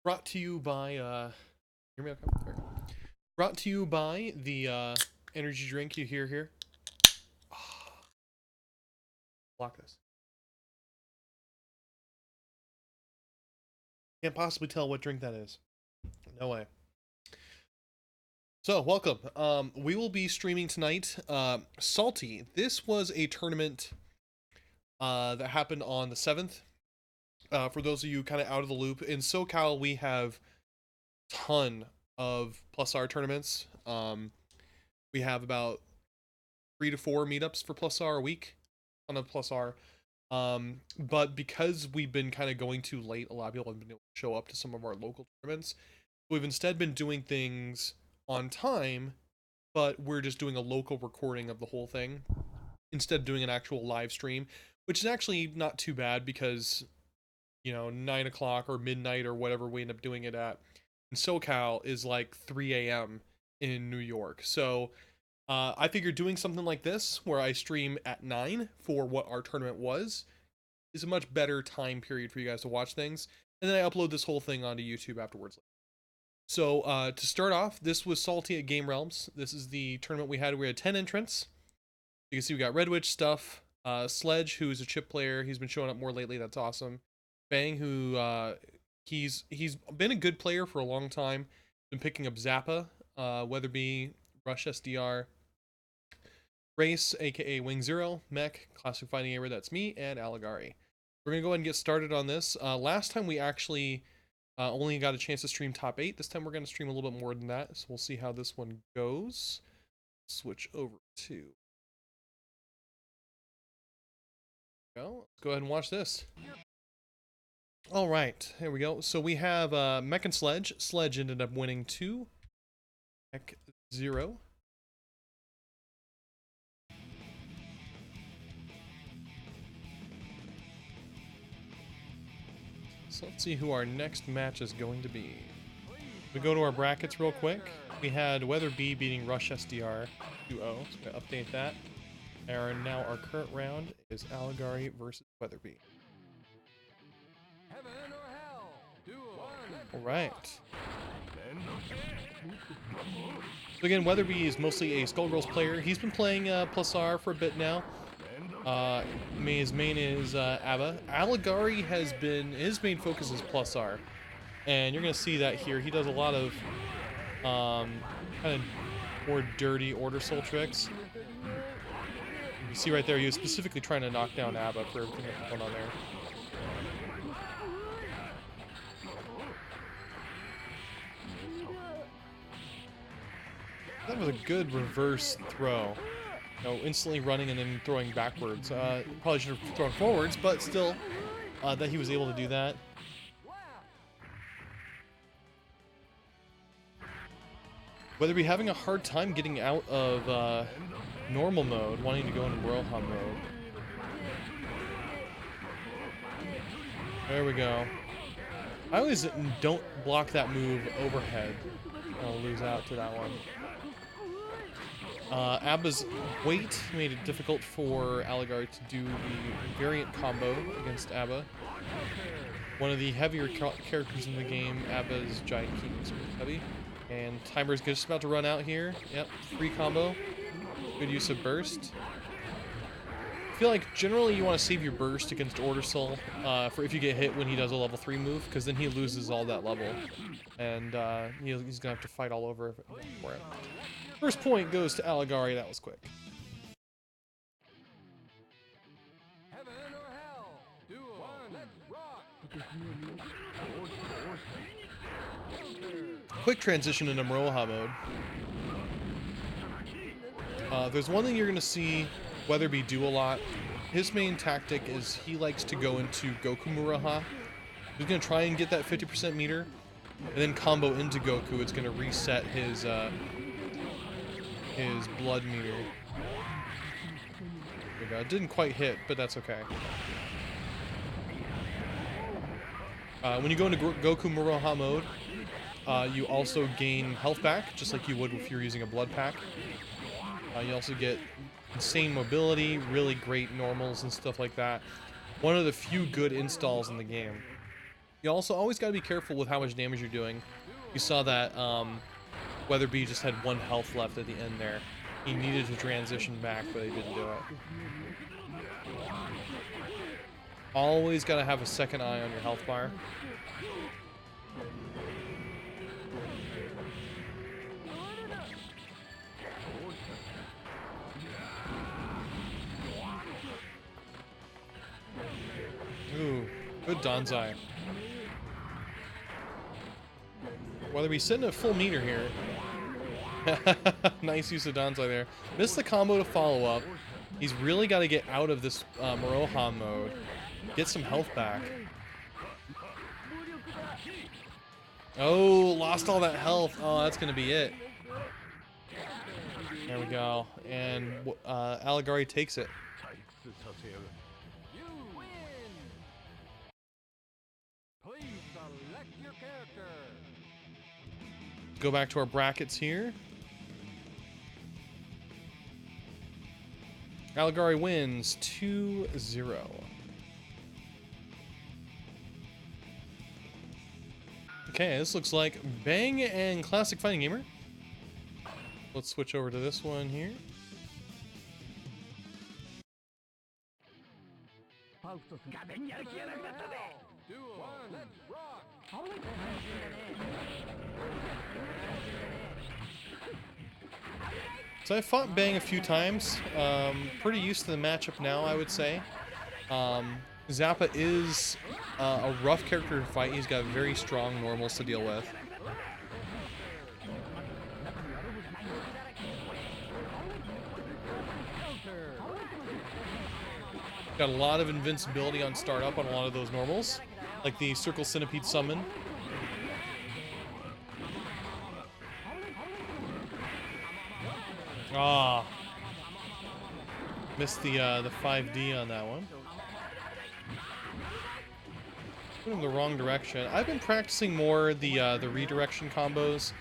Brought to you by hear me okay? There we go. Brought to you by the energy drink you hear here. Block this. Can't possibly tell what drink that is. No way. So welcome. We will be streaming tonight. Salty. This was a tournament that happened on the 7th. For those of you kind of out of the loop, in SoCal we have a ton of +R tournaments. We have about 3 to 4 meetups for +R a week on a +R. But because we've been kind of going too late, a lot of people have been able to show up to some of our local tournaments. We've instead been doing things on time, but we're just doing a local recording of the whole thing instead of doing an actual live stream, which is actually not too bad because, you know, 9 o'clock or midnight or whatever we end up doing it at in SoCal is like 3 a.m. in New York. So I figured doing something like this, where I stream at 9 for what our tournament was, is a much better time period for you guys to watch things. And then I upload this whole thing onto YouTube afterwards. So to start off, this was Salty at Game Realms. This is the tournament we had. We had 10 entrants. You can see we got Red Witch stuff. Sledge, who is a chip player. He's been showing up more lately. That's awesome. Bang, who he's been a good player for a long time. Been picking up Zappa, Weatherbee, Rush SDR, Reis, aka Wing Zero, Mech, ClassicFightingGamer, that's me, and Aligari. We're gonna go ahead and get started on this. Last time we actually only got a chance to stream top 8. This time we're gonna stream a little bit more than that, so we'll see how this one goes. Switch over to. Let's go ahead and watch this. All right, here we go. So we have Mech and Sledge. Sledge ended up winning 2. Mech 0. So let's see who our next match is going to be. We go to our brackets real quick. We had Weatherbee beating Rush SDR 2-0. So I'm going to update that. And now our current round is Aligari versus Weatherbee. Alright. So again, Weatherbee is mostly a Skullgirls player. He's been playing +R for a bit now. His main is ABBA. Aligari has been, his main focus is +R. And you're going to see that here. He does a lot of kind of more dirty order soul tricks. You see right there, he was specifically trying to knock down ABBA for everything that's going on there. That was a good reverse throw. You know, instantly running and then throwing backwards. Probably should have thrown forwards, but still, that he was able to do that. Weatherbee having a hard time getting out of normal mode, wanting to go into Royal mode. There we go. I always don't block that move overhead. I'll lose out to that one. ABBA's weight made it difficult for Aligari to do the variant combo against ABBA. One of the heavier characters in the game, ABBA's giant king is heavy. And timer's just about to run out here. Yep, free combo. Good use of burst. I feel like generally you want to save your burst against Order Soul for if you get hit when he does a level 3 move, because then he loses all that level. And he's going to have to fight all over for it. First point goes to Aligari. That was quick. Heaven or hell? Duo. Let's rock. Quick transition into Maroha mode. There's one thing you're going to see Weatherbee do a lot. His main tactic is he likes to go into Goku Maroha. He's going to try and get that 50% meter, and then combo into Goku. It's going to reset his blood meter. There we go. It didn't quite hit, but that's okay. When you go into Goku Maroha mode, you also gain health back, just like you would if you're using a blood pack. You also get insane mobility, really great normals and stuff like that. One of the few good installs in the game. You also always got to be careful with how much damage you're doing. You saw that Weatherbee just had 1 health left at the end there. He needed to transition back, but he didn't do it. Always got to have a second eye on your health bar. Ooh, good Danzai. Weatherbee's sitting at full meter here. Nice use of Danzai there. Missed the combo to follow up. He's really got to get out of this Morohan mode. Get some health back. Oh, lost all that health. Oh, that's going to be it. There we go. And Aligari takes it. Go back to our brackets here. Aligari wins 2-0. Okay, this looks like Bang and Classic Fighting Gamer. Let's switch over to this one here. So I fought Bang a few times. Pretty used to the matchup now, I would say. Zappa is a rough character to fight. He's got very strong normals to deal with. Got a lot of invincibility on startup on a lot of those normals, like the Circle Centipede summon. Ah, missed the 5D on that one. Put him in the wrong direction. I've been practicing more the redirection combos,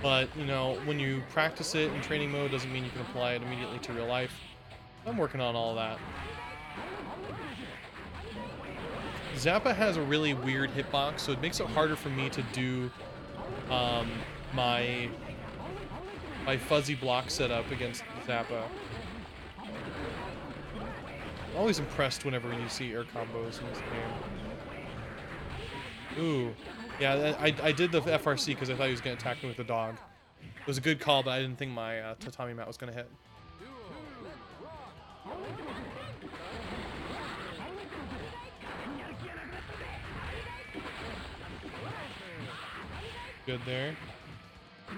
but you know, when you practice it in training mode doesn't mean you can apply it immediately to real life. I'm working on all that. Zappa has a really weird hitbox, so it makes it harder for me to do my fuzzy block setup against Zappa. I'm always impressed whenever you see air combos in this game. Ooh. Yeah, I did the FRC because I thought he was going to attack me with the dog. It was a good call, but I didn't think my tatami mat was going to hit. Good there. I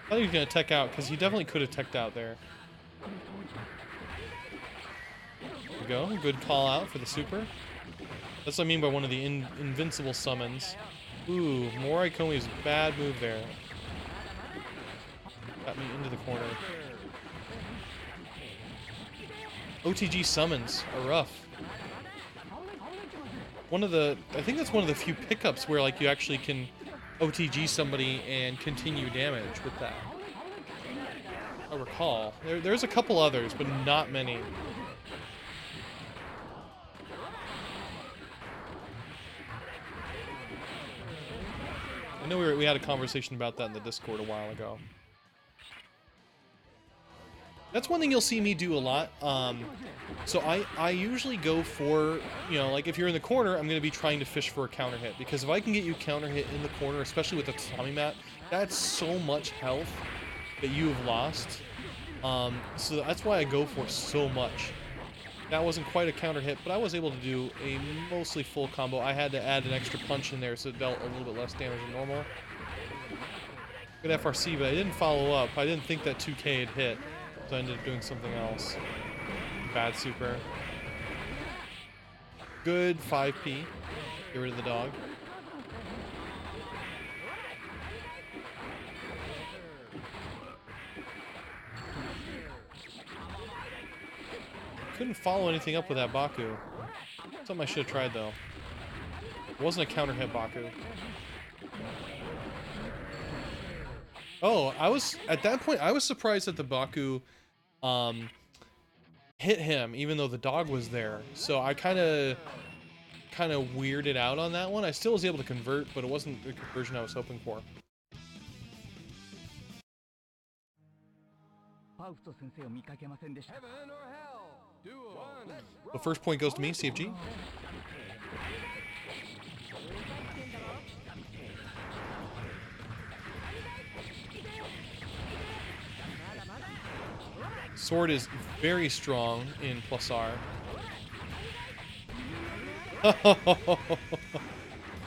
thought he was going to tech out, because he definitely could have teched out there. There we go. Good call out for the super. That's what I mean by one of the invincible summons. Ooh, Morai Komi's bad move there. Got me into the corner. OTG summons are rough. I think that's one of the few pickups where like you actually can OTG somebody and continue damage with that. I recall. There's a couple others, but not many. I know we had a conversation about that in the Discord a while ago. That's one thing you'll see me do a lot. So I usually go for, you know, like if you're in the corner, I'm going to be trying to fish for a counter hit. Because if I can get you counter hit in the corner, especially with the tatami mat, that's so much health that you have lost. So that's why I go for so much. That wasn't quite a counter hit, but I was able to do a mostly full combo. I had to add an extra punch in there so it dealt a little bit less damage than normal. Good FRC, but I didn't follow up. I didn't think that 2K had hit. So I ended up doing something else. Bad super. Good 5P. Get rid of the dog. Couldn't follow anything up with that Baku. Something I should have tried though. It wasn't a counter hit Baku. Oh, at that point I was surprised that the Baku hit him even though the dog was there. So I kind of kind of weirded out on that one. I still was able to convert, but it wasn't the conversion I was hoping for. The first point goes to me, CFG. Sword is very strong in +R.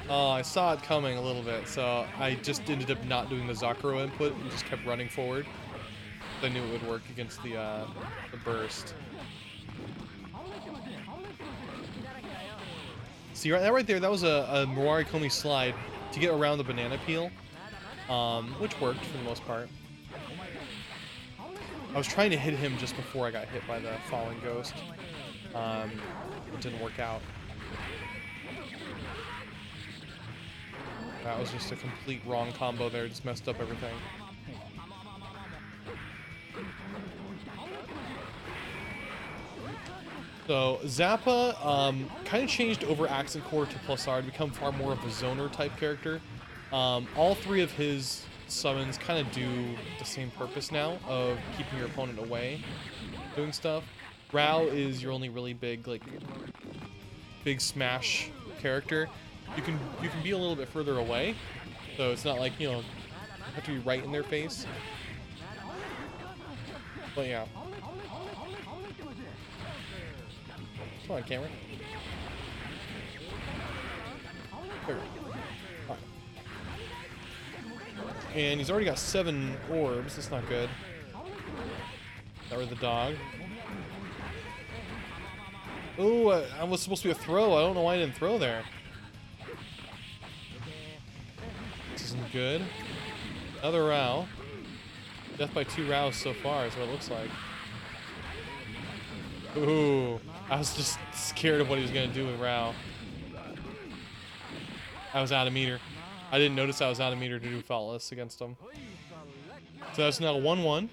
Oh, I saw it coming a little bit, so I just ended up not doing the Zakuro input and just kept running forward. I knew it would work against the burst. See, that right there, that was a Mawari Komi slide to get around the banana peel, which worked for the most part. I was trying to hit him just before I got hit by the falling ghost. It didn't work out. That was just a complete wrong combo there, just messed up everything. So Zappa kind of changed over Accent Core to +R to become far more of a zoner type character. All three of his summons kind of do the same purpose now of keeping your opponent away, doing stuff. Rao is your only really big, like, big smash character. You can be a little bit further away, so it's not like, you know, you have to be right in their face. But yeah. Come on, camera. There. Right. And he's already got 7 orbs. That's not good. That was the dog. Ooh, I was supposed to be a throw. I don't know why I didn't throw there. This isn't good. Another Rao. Death by 2 Raos so far is what it looks like. Ooh. I was just scared of what he was going to do with Rao. I was out of meter. I didn't notice I was out of meter to do faultless against him. So that's now 1-1.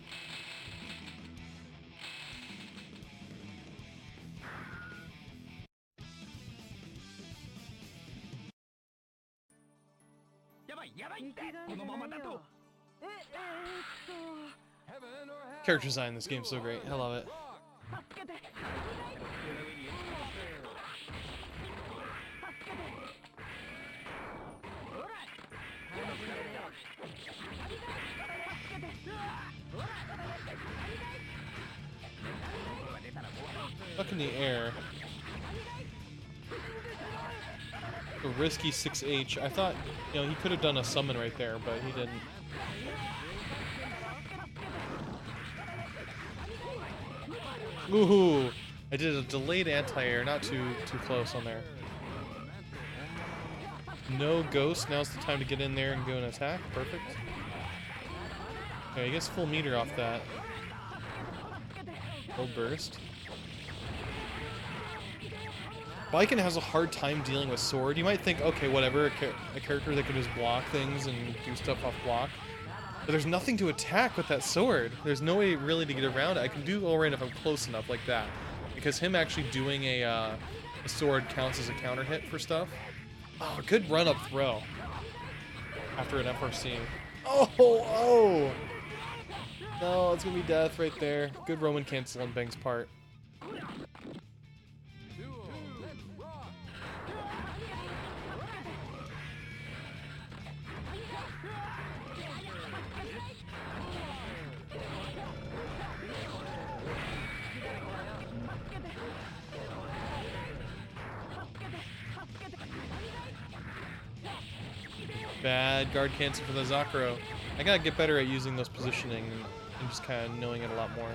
Character design in this game is so great. I love it. Stuck in the air. A risky 6H. I thought, you know, he could have done a summon right there, but he didn't. Ooh, I did a delayed anti-air, not too close on there. No ghost. Now's the time to get in there and go and attack. Perfect. Okay, he gets full meter off that. Full burst. Viken has a hard time dealing with sword. You might think, okay, whatever, a character that can just block things and do stuff off block. But there's nothing to attack with that sword. There's no way really to get around it. I can do Ulrain if I'm close enough like that. Because him actually doing a sword counts as a counter hit for stuff. Oh, good run-up throw. After an FRC. Oh! No, it's going to be death right there. Good Roman cancel on Bang's part. Bad guard cancel for the Zakuro. I gotta get better at using those positioning and just kind of knowing it a lot more.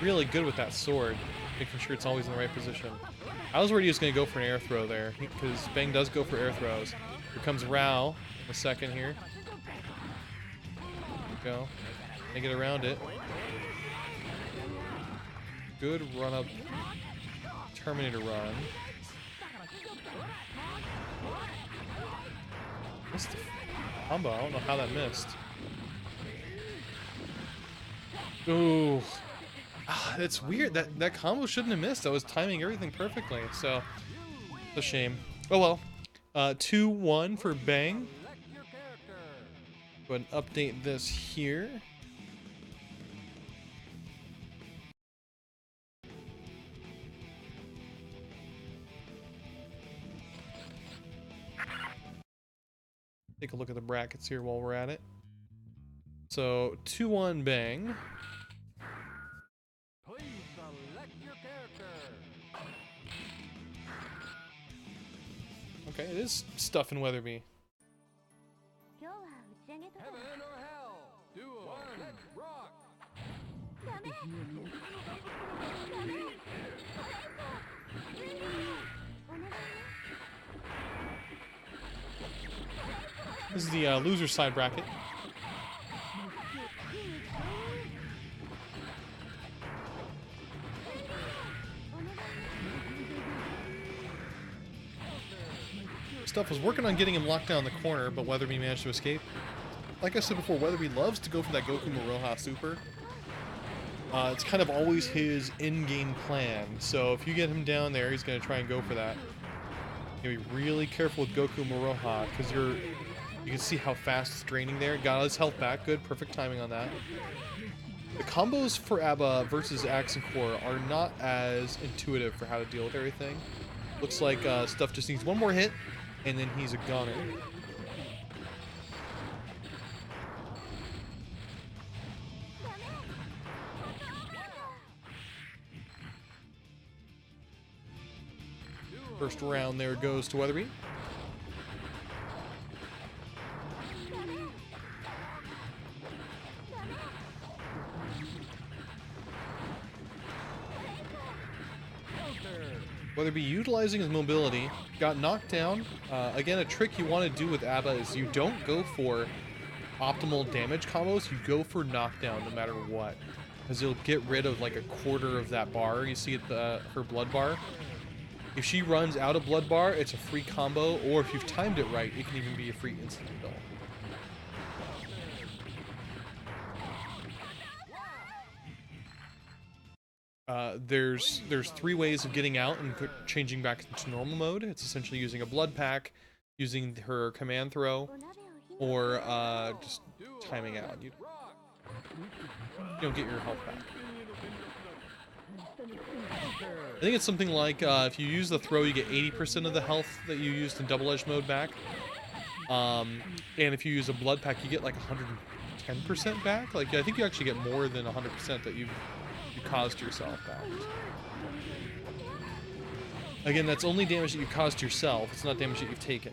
Really good with that sword, making sure it's always in the right position. I was worried he was going to go for an air throw there, because Bang does go for air throws. Here comes Rao in a second here. There we go. They get around it. Good run up. Terminator run. Missed the combo. I don't know how that missed. Ooh. It's weird. That combo shouldn't have missed. I was timing everything perfectly. So, it's a shame. Oh well. 2-1 for Bang. Go ahead and update this here. Take a look at the brackets here while we're at it. So 2-1 Bang. Please select your character. Okay, it is stuff in Weatherbee. Heaven or hell. Duo. Let's rock. This is the loser side bracket. Stuff was working on getting him locked down in the corner, but Weatherbee managed to escape. Like I said before, Weatherbee loves to go for that Goku Maroha super. It's kind of always his in-game plan, so if you get him down there, he's going to try and go for that. You gotta be really careful with Goku Maroha, because you can see how fast it's draining there. Got his health back, good, perfect timing on that. The combos for Abba versus Axe and Core are not as intuitive for how to deal with everything. Looks like Stuff just needs one more hit, and then he's a goner. First round there goes to Weatherbee. Weatherbee utilizing his mobility, got knocked down. Again, a trick you want to do with Abba is you don't go for optimal damage combos, you go for knockdown no matter what. Because you'll get rid of like a quarter of that bar. You see her blood bar. If she runs out of blood bar, it's a free combo, or if you've timed it right, it can even be a free instant kill. There's 3 ways of getting out and changing back into normal mode. It's essentially using a blood pack, using her command throw, or just timing out. You don't get your health back. I think it's something like if you use the throw, you get 80% of the health that you used in double edge mode back. And if you use a blood pack, you get like 110% back. Like I think you actually get more than 100% that you caused yourself back. Again, that's only damage that you caused yourself. It's not damage that you've taken.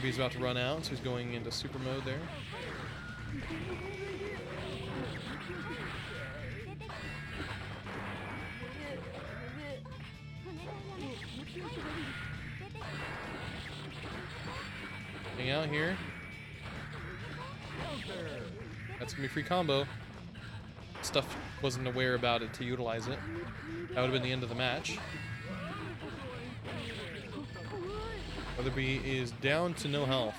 He's about to run out, so he's going into super mode there. Hang out here. That's gonna be a free combo. Stuff wasn't aware about it to utilize it. That would have been the end of the match. Weatherbee is down to no health.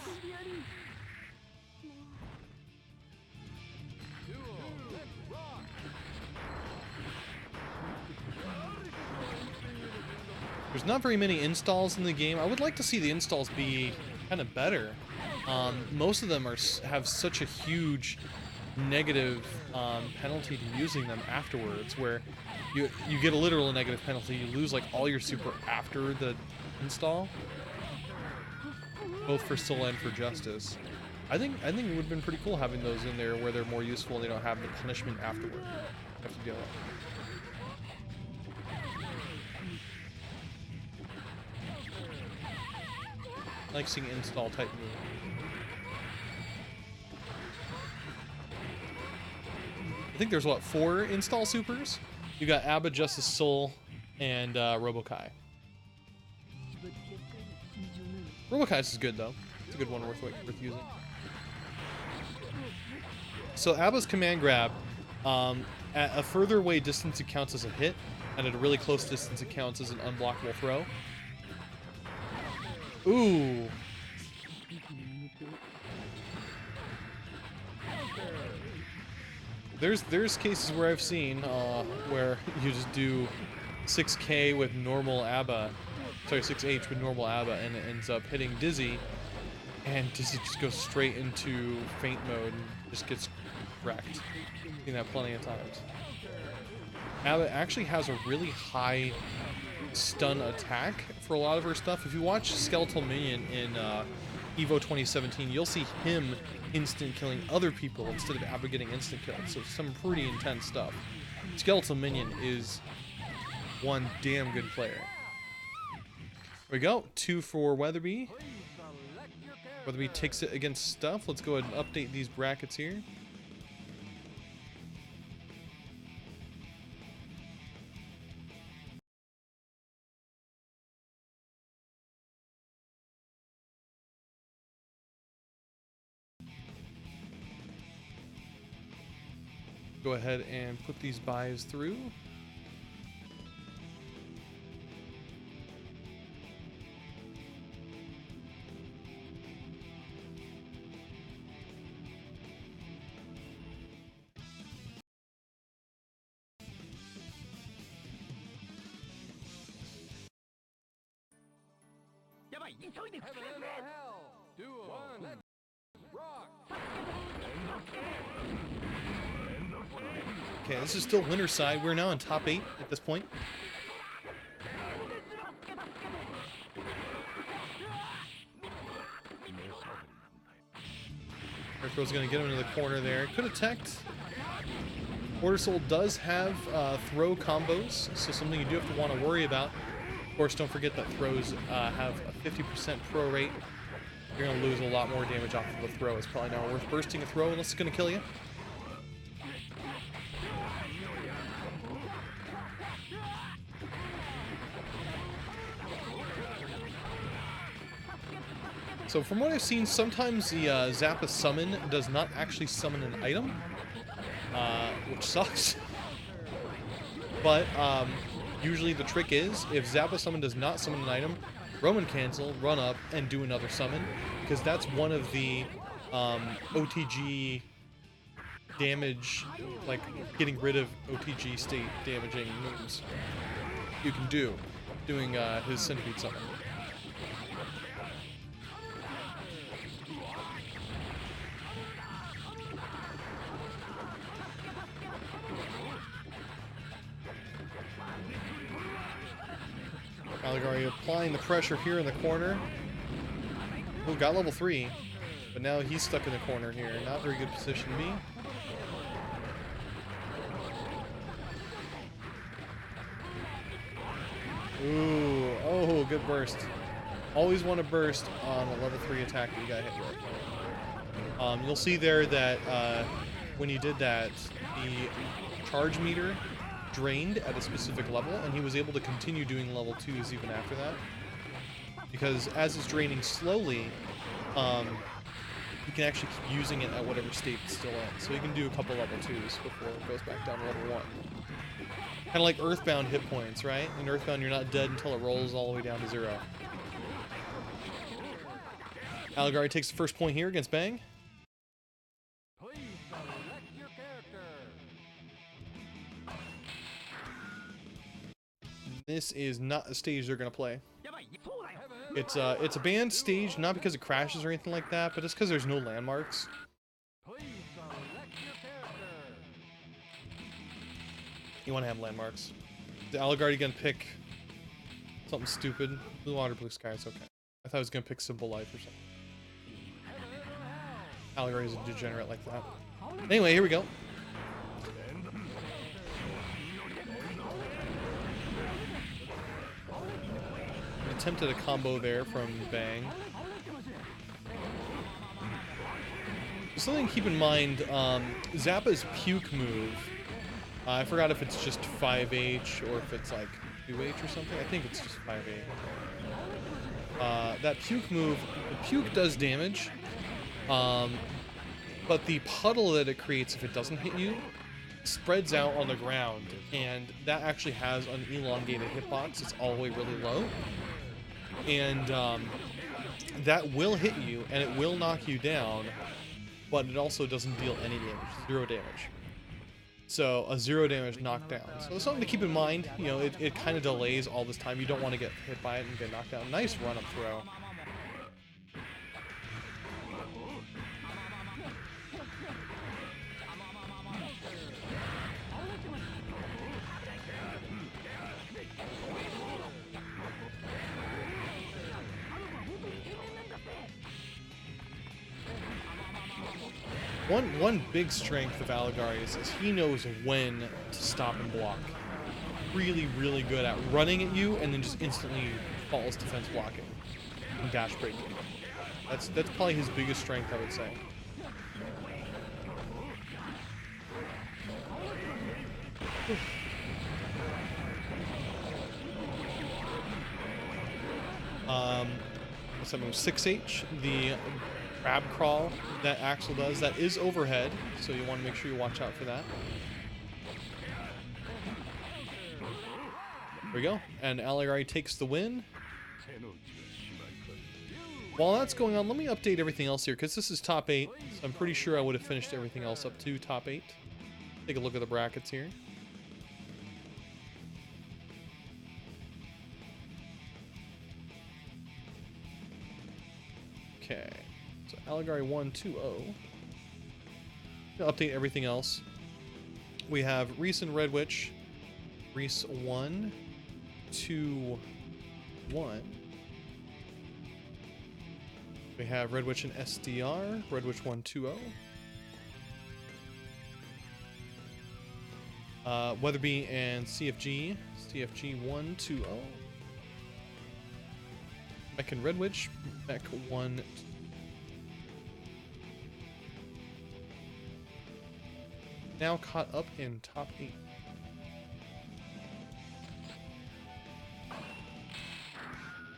There's not very many installs in the game. I would like to see the installs be kind of better. Most of them have such a huge negative penalty to using them afterwards, where you get a literal negative penalty. You lose like all your super after the install, both for Soul and for Justice. I think it would have been pretty cool having those in there where they're more useful and they don't have the punishment afterward. You have to deal with. I like seeing install type move. I think there's what, 4 install supers? You got Abba, Justice, Soul, and Robokai. Robokai is good though. It's a good one worth using. So Abba's command grab, at a further away distance it counts as a hit, and at a really close distance it counts as an unblockable throw. Ooh. There's cases where I've seen where you just do 6K with normal ABBA, sorry 6H with normal ABBA, and it ends up hitting Dizzy, and Dizzy just goes straight into faint mode and just gets wrecked. I've seen that plenty of times. ABBA actually has a really high stun attack for a lot of her stuff. If you watch Skeletal Minion in Evo 2017, you'll see him instant killing other people instead of ABBA getting instant killed. So some pretty intense stuff. Skeletal Minion is one damn good player. Here we go. 2 for Weatherbee. Weatherbee takes it against Stuff. Let's go ahead and update these brackets here. Go ahead and put these buys through. Heaven and hell. Duo. One. Rock. Okay, this is still winner's side. We're now in top 8 at this point. Airthrow's gonna get him into the corner there. Could have teched. Order Soul does have throw combos, so something you do have to want to worry about. Of course, don't forget that throws have a 50% pro rate. You're gonna lose a lot more damage off of the throw. It's probably not worth bursting a throw unless it's gonna kill you. So from what I've seen, sometimes the Zappa summon does not actually summon an item, which sucks. But usually the trick is, if Zappa summon does not summon an item, Roman cancel, run up, and do another summon, because that's one of the OTG damage, like getting rid of OTG state damaging moves you can do, doing his Centipede summon. Aligari applying the pressure here in the corner. Oh, got level 3, but now he's stuck in the corner here. Not very good position to be. Ooh, oh, good burst. Always want to burst on a level 3 attack that you got hit with. You'll see there that when he did that, the charge meter drained at a specific level, and he was able to continue doing level 2s even after that. Because as it's draining slowly, you can actually keep using it at whatever state it's still in. So you can do a couple level 2s before it goes back down to level 1. Kind of like Earthbound hit points, right? In Earthbound, you're not dead until it rolls all the way down to 0. Aligari takes the first point here against Bang. Please select your character. This is not a stage they're gonna play. Heaven and It's a banned stage, not because it crashes or anything like that, but it's because there's no landmarks. Please select your character. You want to have landmarks. The Aligari gonna pick something stupid. Blue water, blue sky. It's okay. I thought I was gonna pick Simple Life or something. Aligari's a degenerate like that. Anyway, here we go. Attempted a combo there from Bang. Something to keep in mind, Zappa's puke move, I forgot if it's just 5H or if it's like 2H or something. I think it's just 5H. That puke move, the puke does damage, but the puddle that it creates if it doesn't hit you spreads out on the ground, and that actually has an elongated hitbox. It's all the way really low. And that will hit you, and it will knock you down, but it also doesn't deal any damage, 0 damage. So a 0 damage knockdown. So it's something to keep in mind. You know, it kind of delays all this time. You don't want to get hit by it and get knocked down. Nice run up throw. One big strength of Aligari is he knows when to stop and block. Really, really good at running at you and then just instantly falls defense blocking and dash breaking. That's probably his biggest strength, I would say. What's that move? 6H, the grab crawl that Axel does, that is overhead, so you want to make sure you watch out for that. There we go, and Aligari takes the win. While that's going on, let me update everything else here, because this is top 8, so I'm pretty sure I would have finished everything else up to top 8. Take a look at the brackets here. Okay, so Aligari 1-2-0. Update everything else. We have Reis and Red Witch. Reis 1-2-1. We have Red Witch and SDR. Red Witch 1-2-0. Weatherbee and CFG. CFG 1-2-0. Mech and Red Witch. Mech 1. Now caught up in top 8.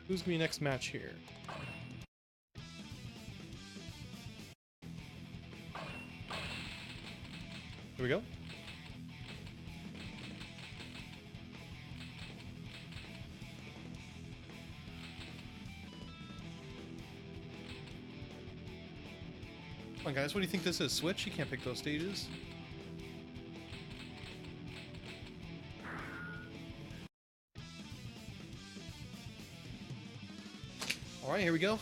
Who's gonna be next match here? Here we go. Come on, guys, what do you think this is? Switch? You can't pick those stages. Alright, here we go.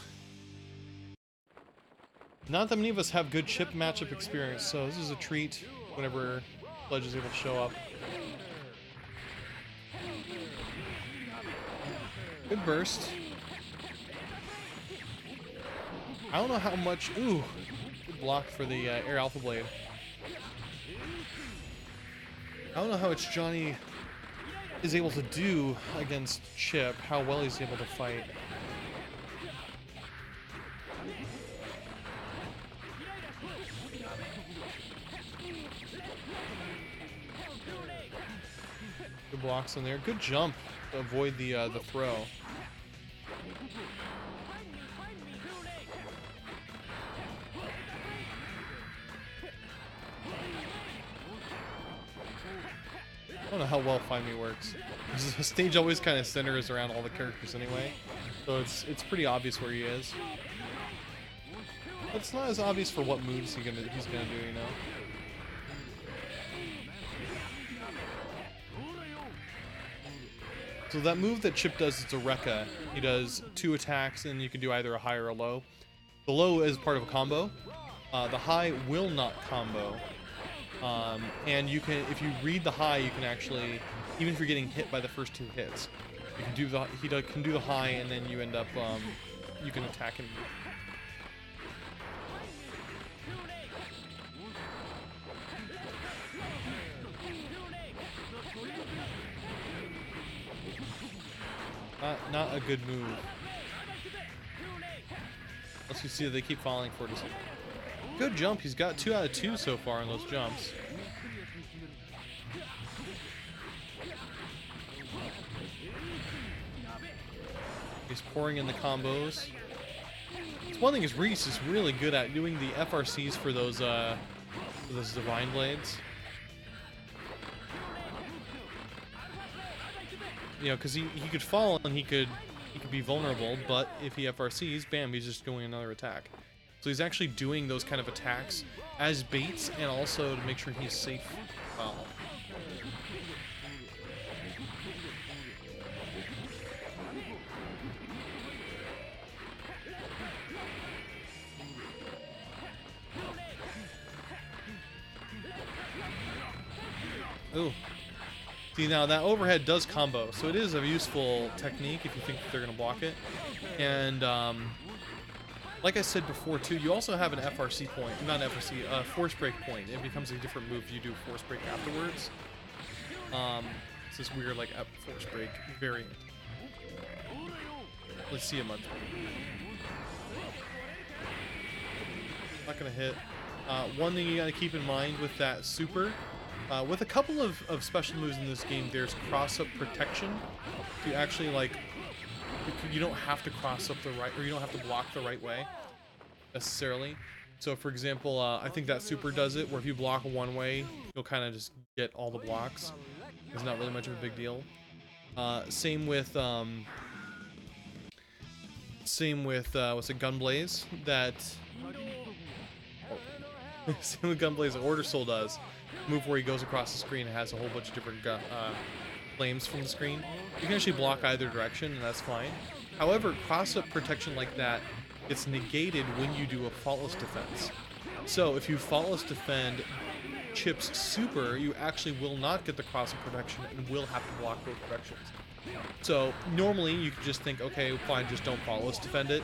Not that many of us have good chip matchup experience, so this is a treat whenever Sledge is able to show up. Good burst. I don't know how much... Ooh! Good block for the Air Alpha Blade. I don't know how much Johnny is able to do against Chip, how well he's able to fight. Good blocks in there. Good jump to avoid the throw. I don't know how well Find Me works. The stage always kind of centers around all the characters anyway, so it's pretty obvious where he is. But it's not as obvious for what moves he's gonna do, you know. So that move that Chip does is a Rekka. He does 2 attacks, and you can do either a high or a low. The low is part of a combo. The high will not combo. And you can, if you read the high, you can actually, even if you're getting hit by the first 2 hits, you can do the, he can do the high, and then you end up, you can attack him. Not a good move. Unless you see that they keep falling for it. Good jump. He's got 2 out of 2 so far in those jumps. He's pouring in the combos. One thing is Reis is really good at doing the FRCs for those Divine Blades. You know, because he could fall and he could be vulnerable, but if he FRCs, bam, he's just going another attack. So he's actually doing those kind of attacks as baits and also to make sure he's safe. Ooh. See, now that overhead does combo, so it is a useful technique if you think they're going to block it. And like I said before too, you also have an FRC point, not FRC, force break point. It becomes a different move if you do force break afterwards. It's this weird like force break variant. Let's see a month. Not going to hit. One thing you got to keep in mind with that super, with a couple of special moves in this game, there's cross-up protection. You actually, like, you don't have to cross up the right, or you don't have to block the right way, necessarily. So, for example, I think that super does it, where if you block one way, you'll kind of just get all the blocks. It's not really much of a big deal. Same with what's it, Gunblaze, that... Oh. Same with Gunblaze that Order Soul does. Move where he goes across the screen and has a whole bunch of different flames from the screen. You can actually block either direction, and that's fine. However, cross-up protection like that gets negated when you do a faultless defense. So if you faultless defend Chip's super, you actually will not get the cross-up protection and will have to block both directions. So normally you could just think, okay, fine, just don't faultless defend it.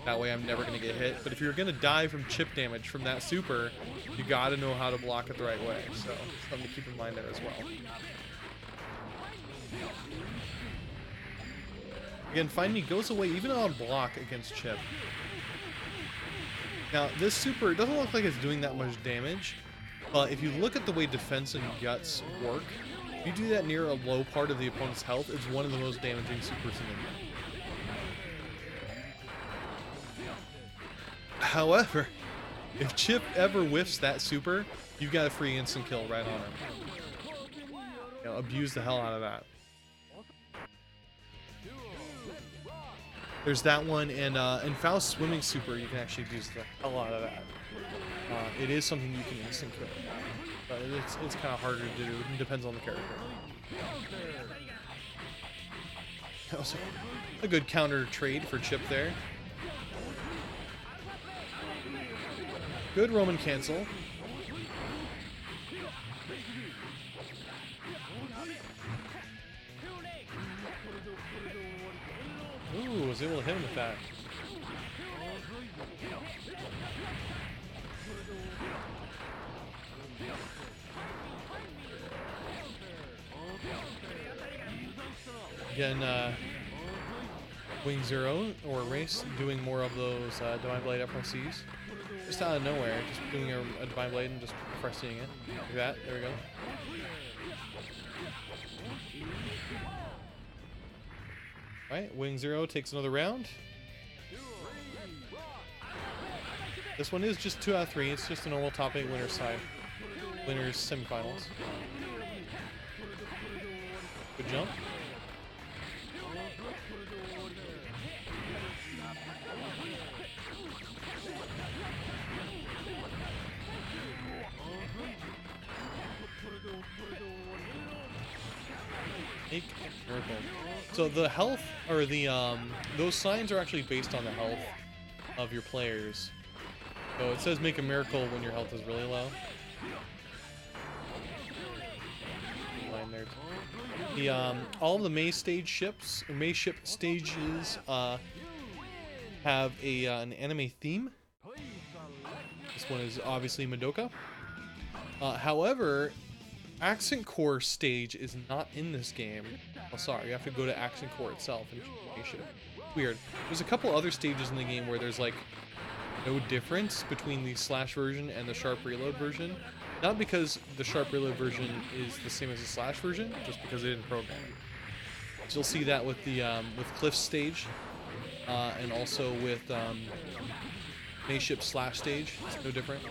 That way I'm never going to get hit. But if you're going to die from chip damage from that super, you got to know how to block it the right way. So something to keep in mind there as well. Again, Find Me goes away even on block against Chip. Now, this super doesn't look like it's doing that much damage, but if you look at the way defense and guts work, if you do that near a low part of the opponent's health, it's one of the most damaging supers in the game. However, if Chip ever whiffs that super, you've got a free instant kill right on him. You know, abuse the hell out of that. There's that one, and Faust's swimming super, you can actually abuse the hell out of that. It is something you can instant kill, but it's kind of harder to do. It depends on the character. Also, a good counter trade for Chip there. Good Roman cancel. Ooh, was able to hit him with that. Again, Wing Zero or Reis doing more of those Divine Blade FRCs. Just out of nowhere, just doing a Divine Blade and just pressing it. Like that, there we go. Alright, Wing Zero takes another round. This one is just 2 out of 3, it's just a normal top 8 winner's side. Winners semifinals. Good jump. Make miracle. So the health, or the those signs are actually based on the health of your players. So it says make a miracle when your health is really low. The all of the May stage ships, or May ship stages, have an anime theme. This one is obviously Madoka. However, Accent Core stage is not in this game. Oh, sorry, you have to go to Accent Core itself and change it. Weird. There's a couple other stages in the game where there's like no difference between the Slash version and the Sharp Reload version. Not because the Sharp Reload version is the same as the Slash version, just because they didn't program it. So you'll see that with the with Cliff's stage, and also with Mayship Slash stage. It's no different.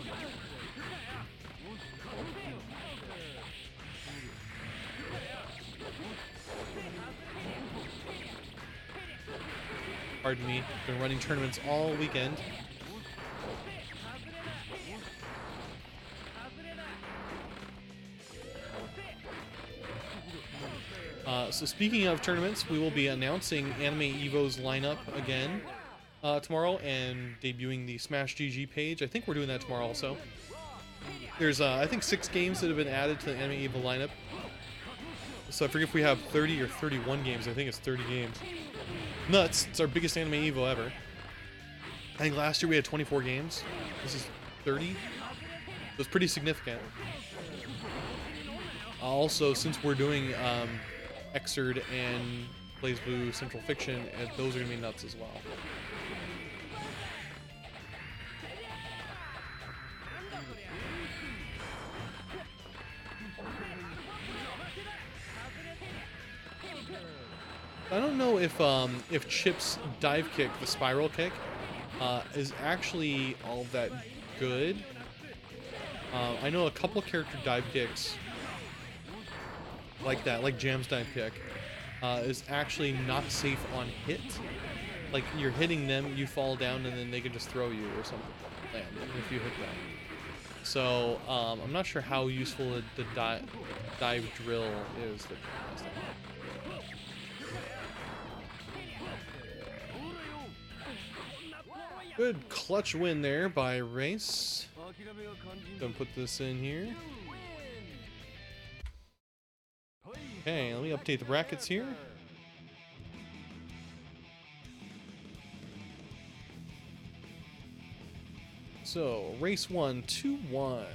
Pardon me, been running tournaments all weekend. So speaking of tournaments, we will be announcing Anime Evo's lineup again tomorrow and debuting the Smash GG page. I think we're doing that tomorrow also. There's, I think, 6 games that have been added to the Anime Evo lineup. So I forget if we have 30 or 31 games. I think it's 30 games. Nuts. It's our biggest Anime Evo ever. I think last year we had 24 games. This is 30. So it's pretty significant. Also, since we're doing Xrd and Blaze Blue Central Fiction, those are going to be nuts as well. I don't know if Chip's dive kick, the spiral kick, is actually all that good. I know a couple character dive kicks like that, like Jam's dive kick, is actually not safe on hit. Like, you're hitting them, you fall down, and then they can just throw you or something if you hit them. So I'm not sure how useful the dive drill is. Good clutch win there by Reis. Gonna put this in here. Okay, let me update the brackets here. So, race 1, 2-1.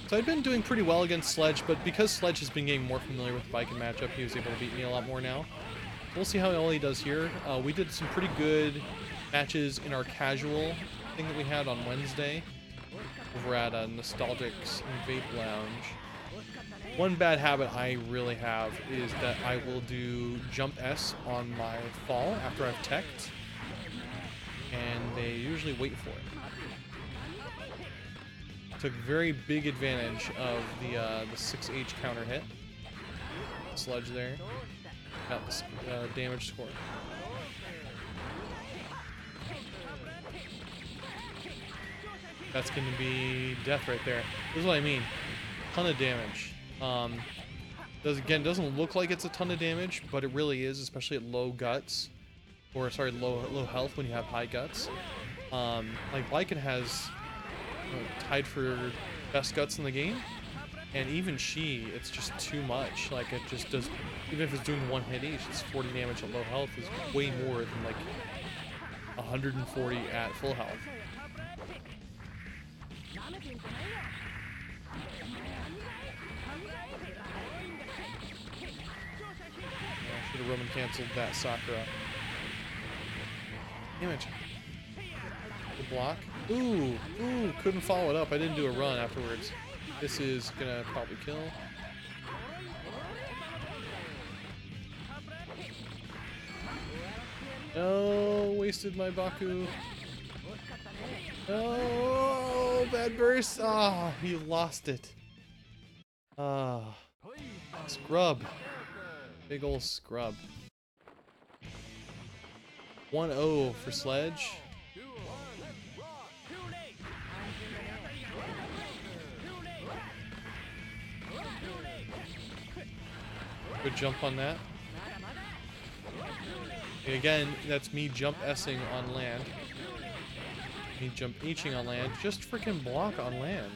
So I've been doing pretty well against Sledge, but because Sledge has been getting more familiar with the Viking matchup, he was able to beat me a lot more now. We'll see how all he does here. We did some pretty good matches in our casual thing that we had on Wednesday over at Nostalgics and Vape Lounge. One bad habit I really have is that I will do jump S on my fall after I've teched, and they usually wait for it. Took very big advantage of the 6H counter hit. Sledge there. Got the damage score. That's going to be death right there. This is what I mean. Ton of damage. Doesn't look like it's a ton of damage, but it really is, especially at low guts. Or, sorry, low health when you have high guts. Like, Lycan has tied for best guts in the game, and even she, it's just too much. Like, it just does, even if it's doing one hit each, it's 40 damage at low health is way more than like 140 at full health. I should have Roman canceled that Sakura. Damage. The block. Ooh, couldn't follow it up. I didn't do a run afterwards. This is gonna probably kill. No, wasted my Baku. No, bad burst. Ah, he lost it. Ah, scrub. Big ol' scrub. 1-0 for Sledge. Good jump on that. And again, that's me jump S-ing on land. Me jump H-ing on land. Just freaking block on land.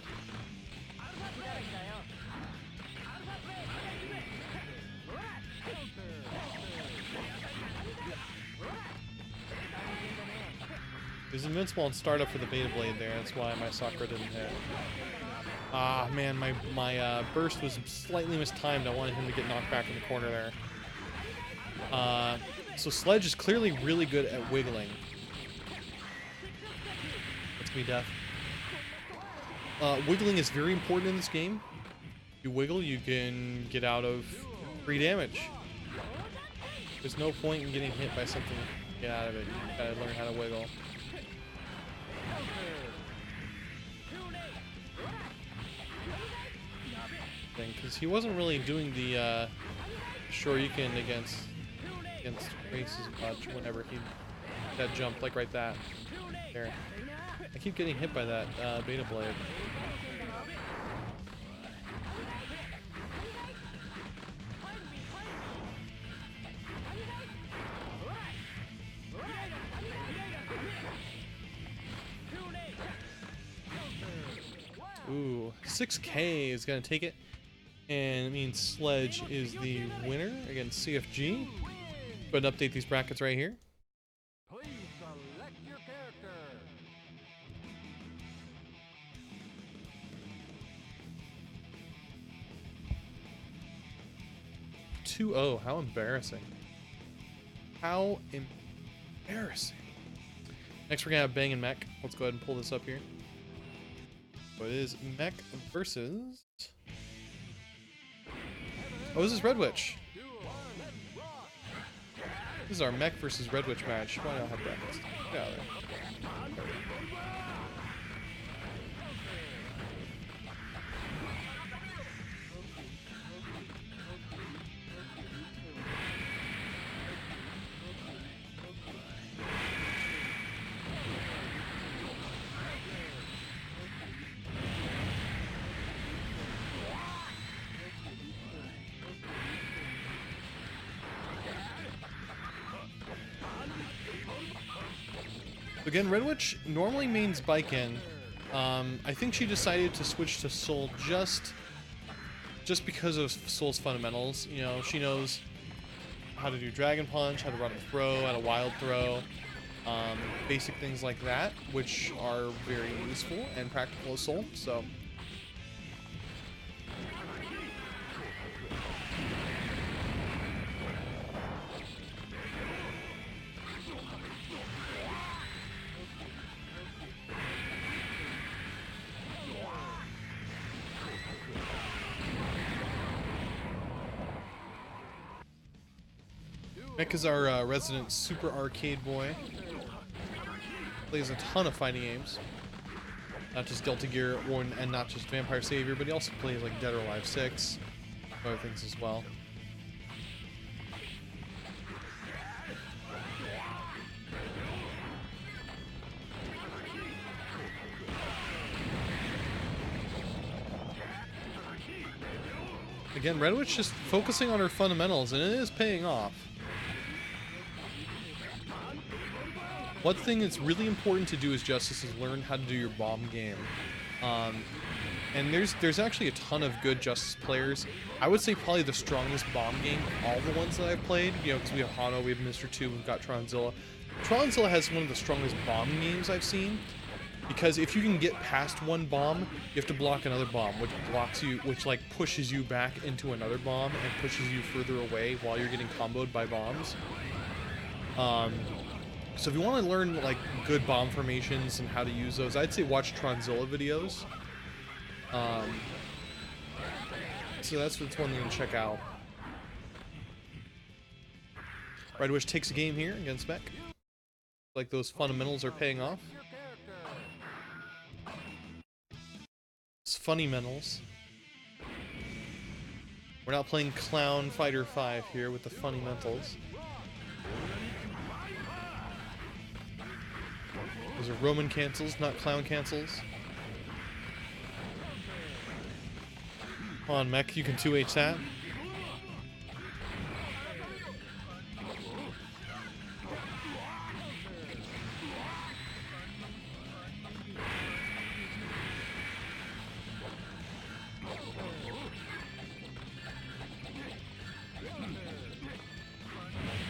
He's invincible on startup for the Beta Blade there. That's why my Sakura didn't hit. Ah, man, my burst was slightly mistimed. I wanted him to get knocked back in the corner there. So Sledge is clearly really good at wiggling. That's gonna be death. Wiggling is very important in this game. You wiggle, you can get out of free damage. There's no point in getting hit by something to get out of it. You gotta learn how to wiggle. Because he wasn't really doing the Shoryuken against Reis as much whenever he that jump, like right that. There. I keep getting hit by that beta blade. Ooh, 6K is gonna take it, and it means Sledge is the winner against CFG. But update these brackets right here. Please select your character. 2-0. How embarrassing. How embarrassing. Next, we're gonna have Bang and Mech. Let's go ahead and pull this up here. So it is Mech versus. Oh, this is Red Witch. This is our Mech versus Red Witch match. Why not have brackets? Get out of there. Again, Red Witch normally mains Baiken. I think she decided to switch to Soul just because of Soul's fundamentals. You know, she knows how to do Dragon Punch, how to run a throw, how to wild throw, basic things like that, which are very useful and practical as Soul. So. Mech is our resident super arcade boy. Plays a ton of fighting games. Not just Delta Gear and not just Vampire Savior, but he also plays like Dead or Alive 6, other things as well. Again, Red Witch just focusing on her fundamentals, and it is paying off. One thing that's really important to do as Justice is learn how to do your bomb game. And there's actually a ton of good Justice players. I would say probably the strongest bomb game of all the ones that I've played, you know, because we have Hano, we have Mr. 2, we've got Tronzilla. Tronzilla has one of the strongest bomb games I've seen, because if you can get past one bomb, you have to block another bomb, which blocks you, which like pushes you back into another bomb and pushes you further away while you're getting comboed by bombs. So if you want to learn like good bomb formations and how to use those, I'd say watch Tronzilla videos. So that's one thing to check out. Red Witch takes a game here against Mech. Like those fundamentals are paying off. It's fundamentals. We're not playing Clown Fighter 5 here with the fundamentals. Those are Roman cancels, not clown cancels. Come on, Mech, you can 2H that.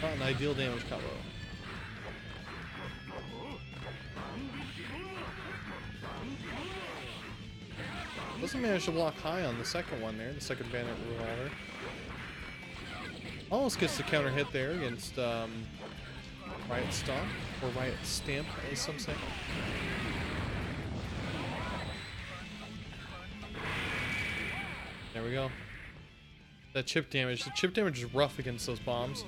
Not an ideal damage combo. Doesn't manage to block high on the second one there, the second Bandit Revolver. Almost gets the counter hit there against Riot Stomp, or Riot Stamp, as some say. There we go. That chip damage. The chip damage is rough against those bombs.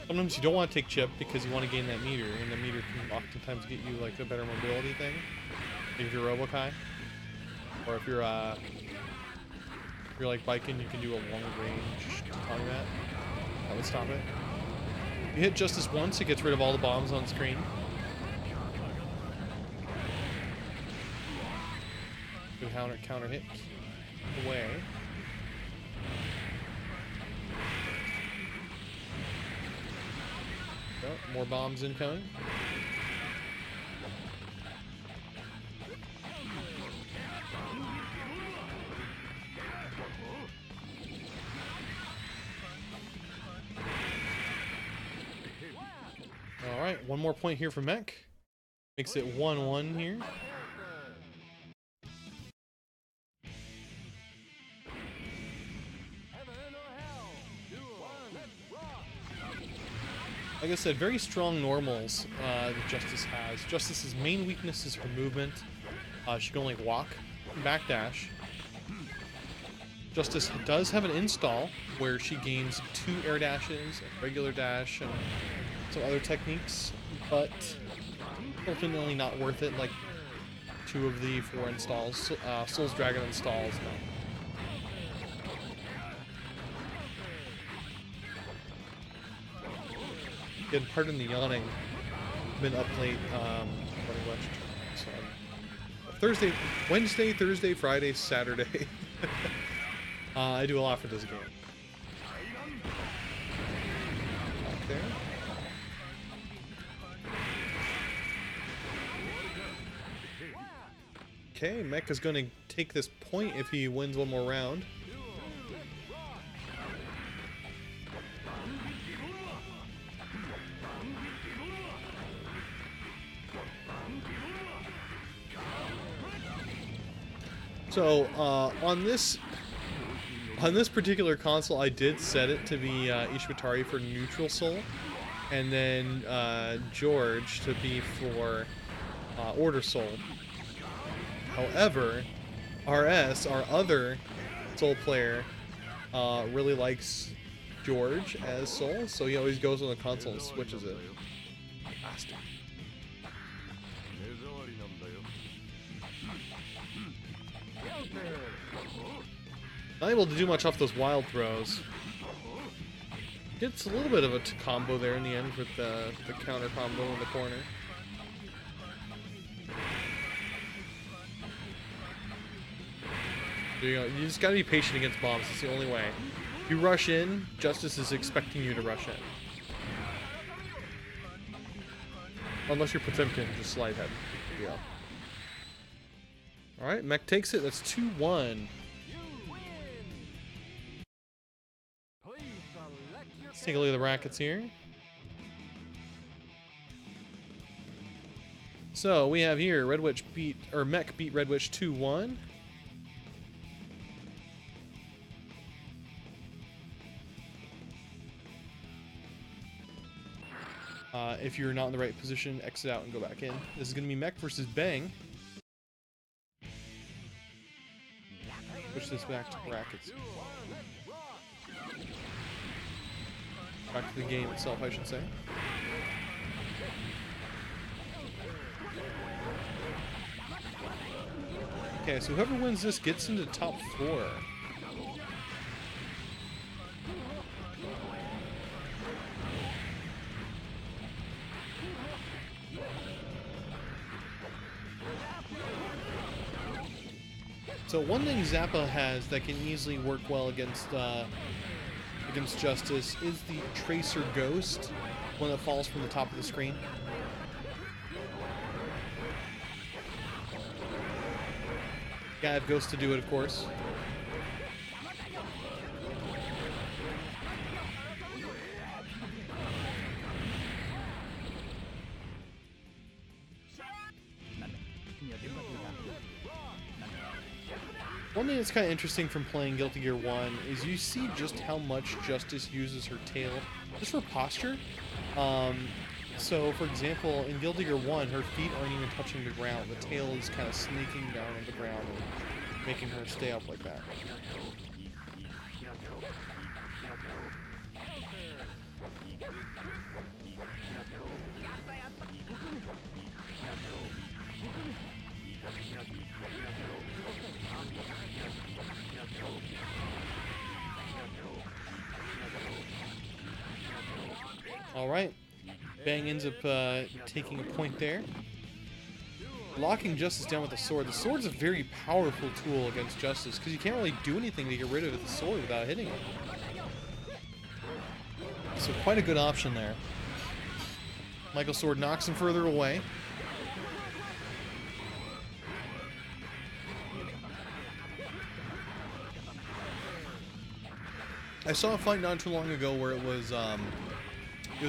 Sometimes you don't want to take chip because you want to gain that meter, and the meter can oftentimes get you like a better mobility thing. If you're Robokai. Or if you're like Baiken, you can do a long range combat. That would stop it. You hit Justice once, it gets rid of all the bombs on screen. Counter hit away. Oh, more bombs incoming. All right, one more point here for Mech. Makes it 1-1 here. Like I said, very strong normals that Justice has. Justice's main weakness is her movement. She can only walk and backdash. Justice does have an install where she gains 2 air dashes, a regular dash, and some other techniques, but ultimately not worth it like 2 of the 4 installs. Soul's Dragon installs, no. Again, pardon the yawning. Been up late, running lunch. So, Thursday, Wednesday, Thursday, Friday, Saturday. I do a lot for this game. Back there. Okay, Mech is going to take this point if he wins one more round. So on this particular console, I did set it to be Ishwatari for neutral soul, and then George to be for order soul. However, RS, our other soul player, really likes George as soul, so he always goes on the console and switches it. Bastard. Not able to do much off those wild throws. Gets a little bit of a combo there in the end with the counter combo in the corner. There you go. You just gotta be patient against bombs. It's the only way. If you rush in, Justice is expecting you to rush in. Unless you're Potemkin, just slide head. Yeah. Alright, Mech takes it. That's 2-1. Let's take a look at the brackets here. So we have here Mech beat Red Witch 2-1. If you're not in the right position, exit out and go back in. This is going to be Mech versus Bang. Push this back to brackets. Back to the game itself, I should say. Okay, so whoever wins this gets into top 4. So one thing Zappa has that can easily work well against Justice is the Tracer Ghost, one that falls from the top of the screen. Gotta have Ghost to do it, of course. One thing that's kind of interesting from playing Guilty Gear 1 is you see just how much Justice uses her tail just for posture. So, for example, in Guilty Gear 1, her feet aren't even touching the ground. The tail is kind of sneaking down on the ground and making her stay up like that. All right, Bang ends up taking a point there. locking Justice down with the sword. The sword's a very powerful tool against Justice because you can't really do anything to get rid of the sword without hitting him. So quite a good option there. Michael's sword knocks him further away. I saw a fight not too long ago where it was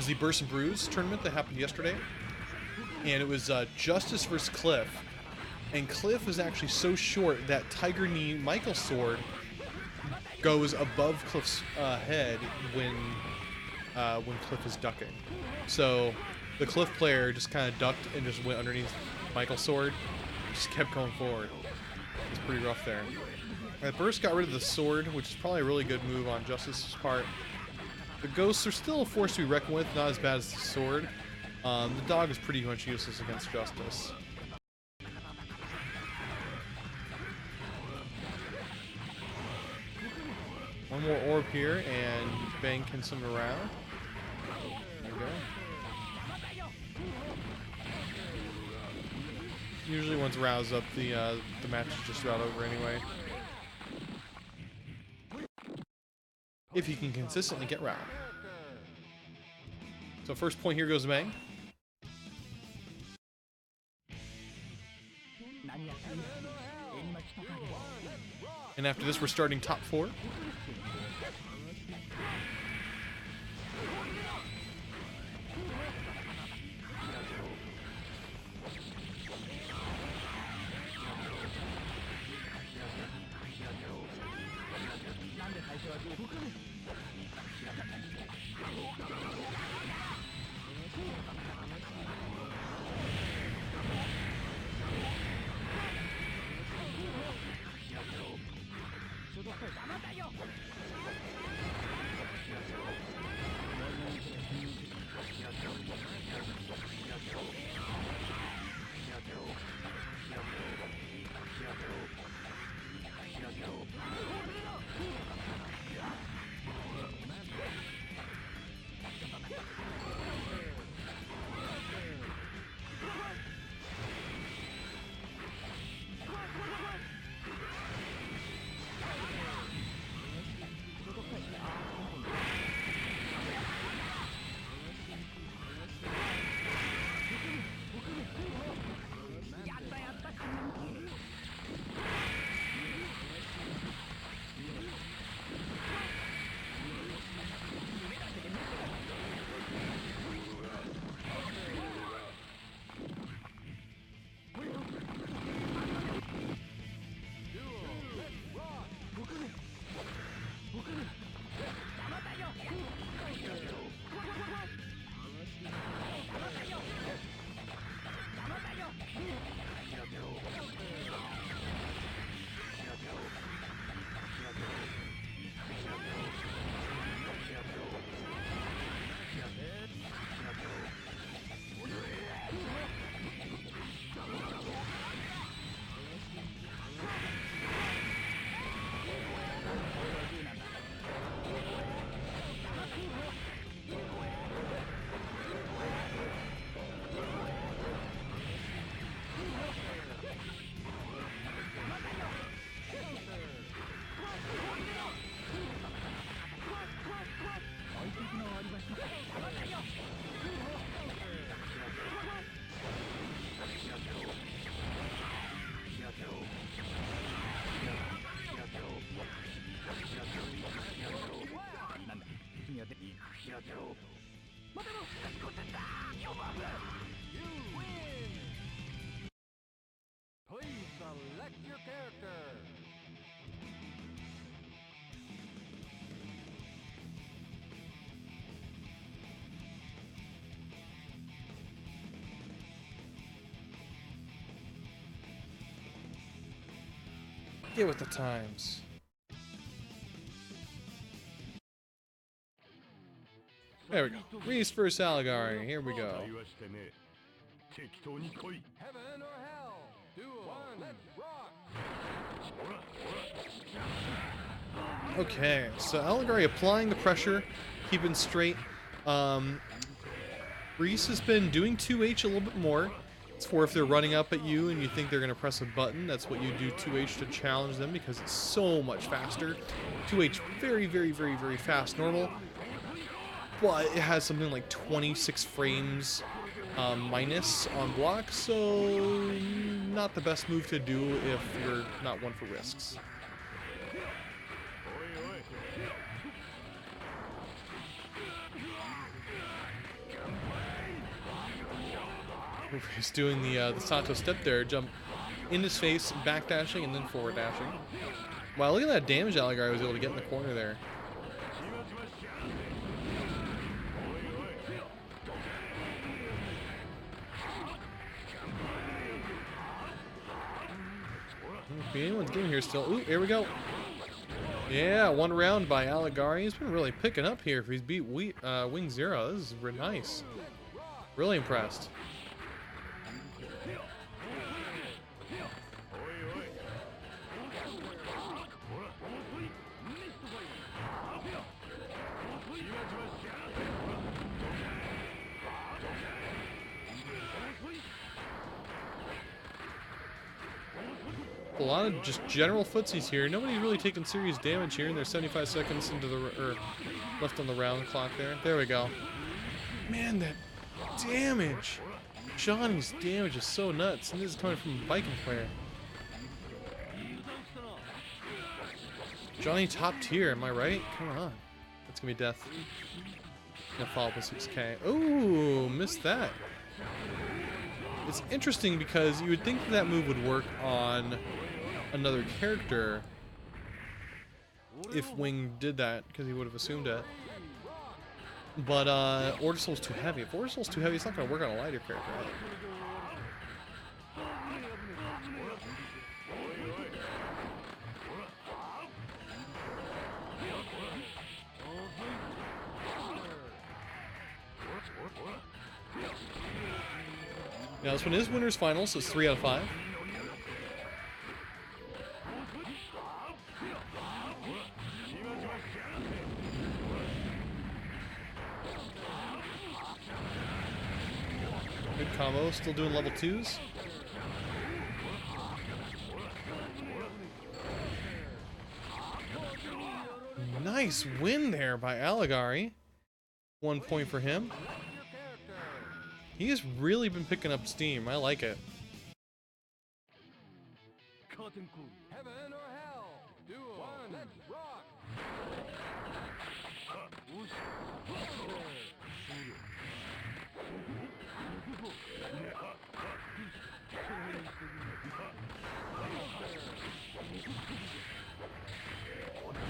the Burst and Bruise tournament that happened yesterday, and it was Justice versus Cliff, and Cliff is actually so short that Tiger Knee Michael's sword goes above Cliff's head when Cliff is ducking. So the Cliff player just kind of ducked and just went underneath Michael's sword, just kept going forward. It's pretty rough there. Burst got rid of the sword, which is probably a really good move on Justice's part. The ghosts are still a force to be reckoned with, not as bad as the sword. The dog is pretty much useless against Justice. One more orb here, and Bang can swim around. There we go. Usually once roused up, the match is just about over anyway. If he can consistently get round. So first point here goes to Bang. And after this, we're starting top 4. Please select your character. Get with the times. There we go. Reis versus Aligari. Here we go. Heaven or hell. Duel. Let's rock. Okay, so Aligari applying the pressure, keeping straight. Reis has been doing 2H a little bit more. It's for if they're running up at you and you think they're going to press a button. That's what you do 2H to challenge them because it's so much faster. 2H very, very, very, very fast normal. But it has something like 26 frames minus on block, so not the best move to do if you're not one for risks. He's doing the Sato step there, jump in his face, back dashing, and then forward dashing. Wow, look at that damage Aligari was able to get in the corner there. Anyone's getting here still. Ooh, here we go. Yeah, 1 round by Aligari. He's been really picking up here. If he's beat Wing Zero, this is really nice. Really impressed. A lot of just general footsies here. Nobody's really taking serious damage here, and there's 75 seconds into the left on the round clock there. There we go. Man, that damage! Johnny's damage is so nuts, and this is coming from a Viking player. Johnny top tier, am I right? Come on. That's gonna be death. Gonna follow up with 6K. Ooh, missed that. It's interesting because you would think that move would work on another character if Wing did that, because he would have assumed it. But Order Soul's too heavy. If Order Soul's too heavy, it's not going to work on a lighter character. Now this one is winners final, so it's 3 out of 5. Good combo, still doing level 2s. Nice win there by Aligari. 1 point for him. He has really been picking up steam. I like it. Heaven or hell? Duel. One, rock.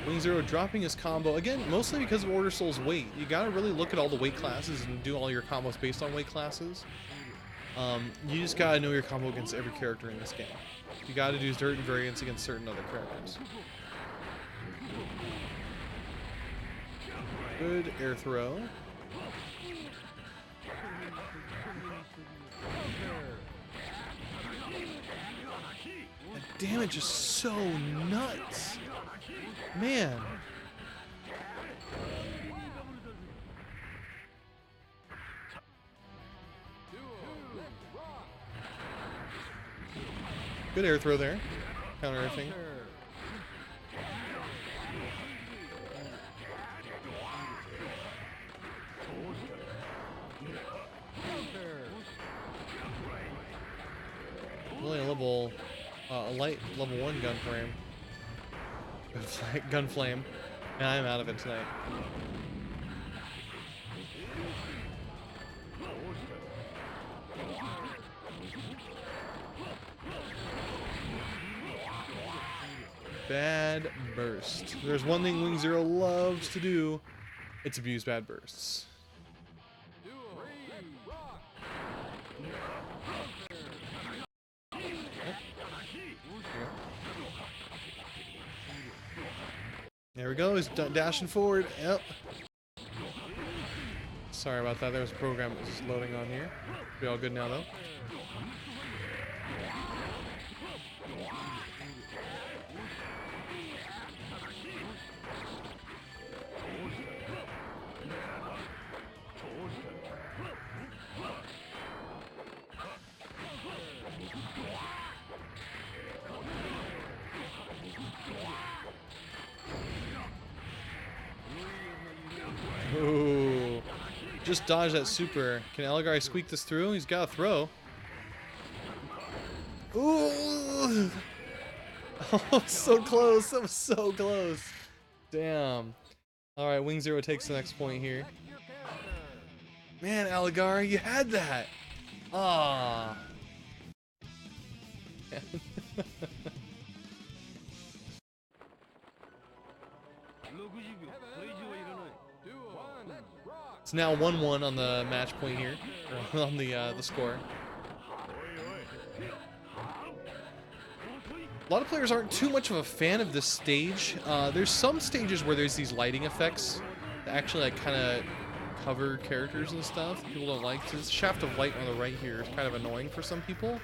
Wing Zero dropping his combo, again, mostly because of Order Soul's weight. You gotta really look at all the weight classes and do all your combos based on weight classes. You just gotta know your combo against every character in this game. You gotta do certain variants against certain other characters. Good air throw. That damage is so nuts. Man. Good air throw there. Counter everything. Really a light level 1 gun frame. Gun flame. And I'm out of it tonight. Bad burst. There's one thing Wing Zero loves to do. It's abuse bad bursts. There we go. He's dashing forward. Yep. Sorry about that. There was a program that was loading on here. Be all good now, though. Just dodge that super. Can Aligari squeak this through? He's got to throw. Ooh! Oh, so close. That was so close. Damn. All right, Wing Zero takes the next point here. Man, Aligari, you had that. Ah. It's now 1-1 on the match point here, or on the score. A lot of players aren't too much of a fan of this stage. There's some stages where there's these lighting effects that actually like kind of cover characters and stuff. People don't like this shaft of light on the right here is kind of annoying for some people.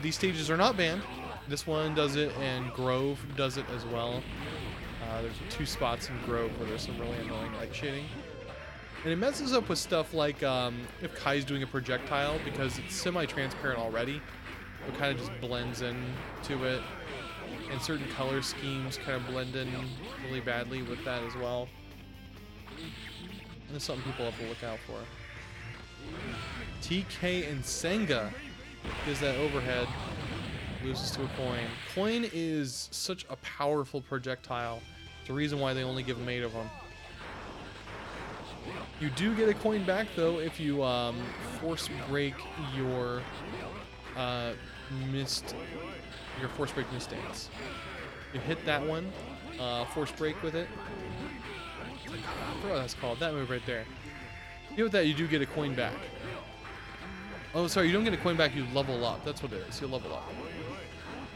These stages are not banned. This one does it, and Grove does it as well. There's 2 spots in Grove where there's some really annoying light shading. And it messes up with stuff like if Kai's doing a projectile, because it's semi-transparent already. It kind of just blends in to it. And certain color schemes kind of blend in really badly with that as well. And it's something people have to look out for. TK and Senga is that overhead. Loses to a coin. Coin is such a powerful projectile. It's the reason why they only give them 8 of them. You do get a coin back though if you force break your force break misstance. You hit that one, force break with it. I forgot what that's called. That move right there. You with that, you do get a coin back. Oh, sorry, you don't get a coin back. You level up. That's what it is. You level up.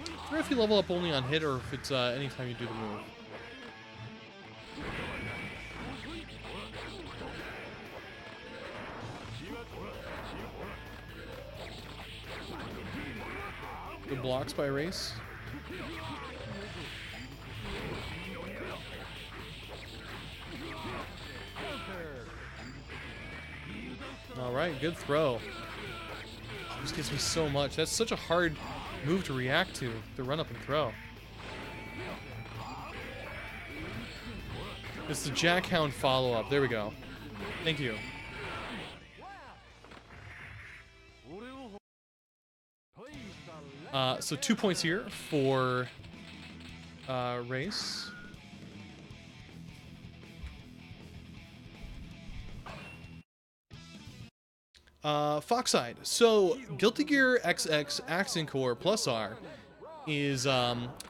I don't know if you level up only on hit or if it's anytime you do the move. Good blocks by Reis. All right, good throw. Oh, this gives me so much. That's such a hard move to react to, the run up and throw. It's the Jackhound follow-up. There we go. Thank you. So 2 points here for Reis. Foxside. So Guilty Gear XX Accent Core Plus R is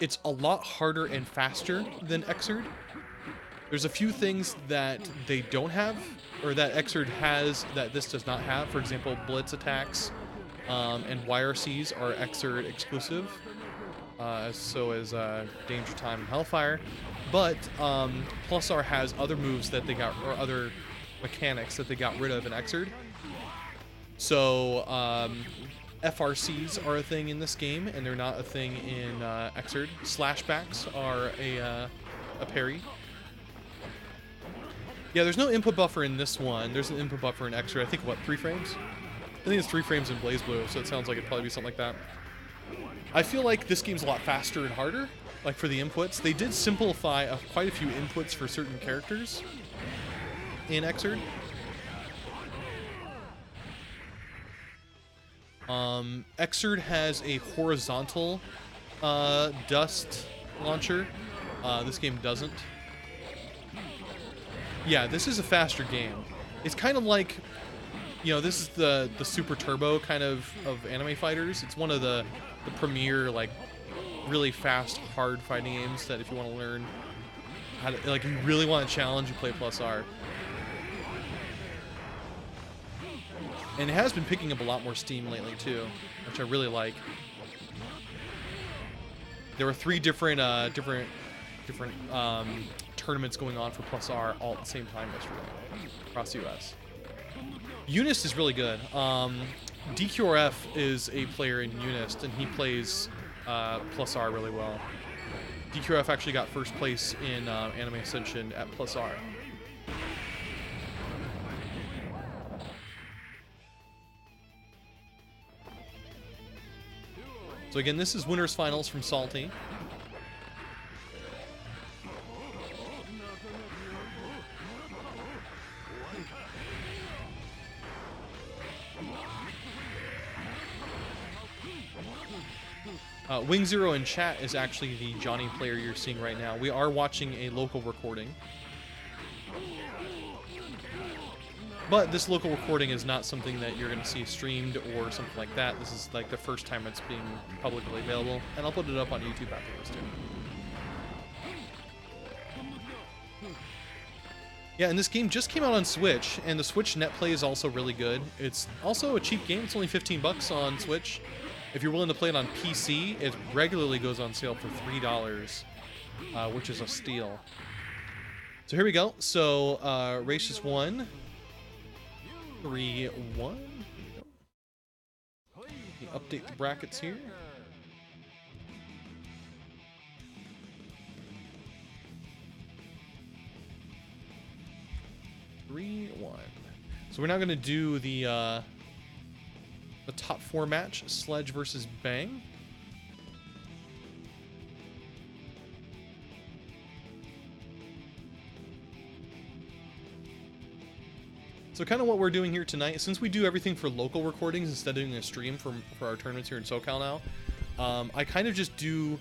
it's a lot harder and faster than Xrd. There's a few things that they don't have, or that Xrd has that this does not have. For example, blitz attacks and YRCs are Xrd exclusive, so is Danger Time and Hellfire. But Plus R has other moves that they got, or other mechanics that they got rid of in Xrd. So FRCs are a thing in this game, and they're not a thing in Xrd. Slashbacks are a parry. Yeah, there's no input buffer in this one. There's an input buffer in Xrd. I think, what, 3 frames? I think it's 3 frames in BlazBlue, so it sounds like it'd probably be something like that. I feel like this game's a lot faster and harder, like for the inputs. They did simplify quite a few inputs for certain characters in Xrd. Xrd has a horizontal dust launcher. This game doesn't. Yeah, this is a faster game. It's kind of like, you know, this is the Super Turbo kind of anime fighters. It's one of the premier, like, really fast, hard fighting games that if you want to learn how to, like, if you really want to challenge, you play Plus R. And it has been picking up a lot more steam lately too, which I really like. There were 3 different tournaments going on for Plus R all at the same time yesterday across the US. Eunice is really good. DQRF is a player in Eunice, and he plays Plus R really well. DQRF actually got first place in Anime Ascension at Plus R. So again, this is winners finals from Salty. Wing Zero in chat is actually the Johnny player you're seeing right now. We are watching a local recording. But this local recording is not something that you're going to see streamed or something like that. This is like the first time it's being publicly available. And I'll put it up on YouTube afterwards too. Yeah, and this game just came out on Switch, and the Switch net play is also really good. It's also a cheap game. It's only 15 bucks on Switch. If you're willing to play it on PC, it regularly goes on sale for $3, which is a steal. So here we go. So Reis just won. 3-1. Update the brackets here. So we're now going to do the top 4 match, Sledge versus Bang. So kind of what we're doing here tonight, since we do everything for local recordings instead of doing a stream for our tournaments here in SoCal now, I kind of just do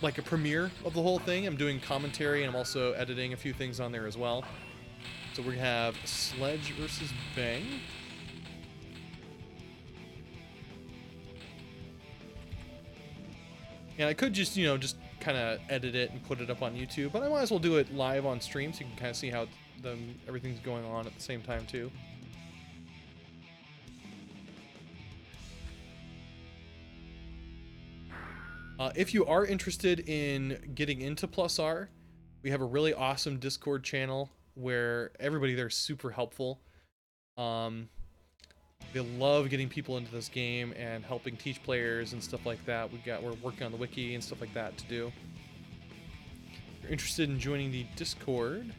like a premiere of the whole thing. I'm doing commentary and I'm also editing a few things on there as well. So we're going to have Sledge versus Bang. And I could just, just kind of edit it and put it up on YouTube, but I might as well do it live on stream so you can kind of see how everything's going on at the same time too. If you are interested in getting into +R, we have a really awesome Discord channel where everybody there is super helpful. They love getting people into this game and helping teach players and stuff like that. We're working on the wiki and stuff like that to do. If you're interested in joining the Discord,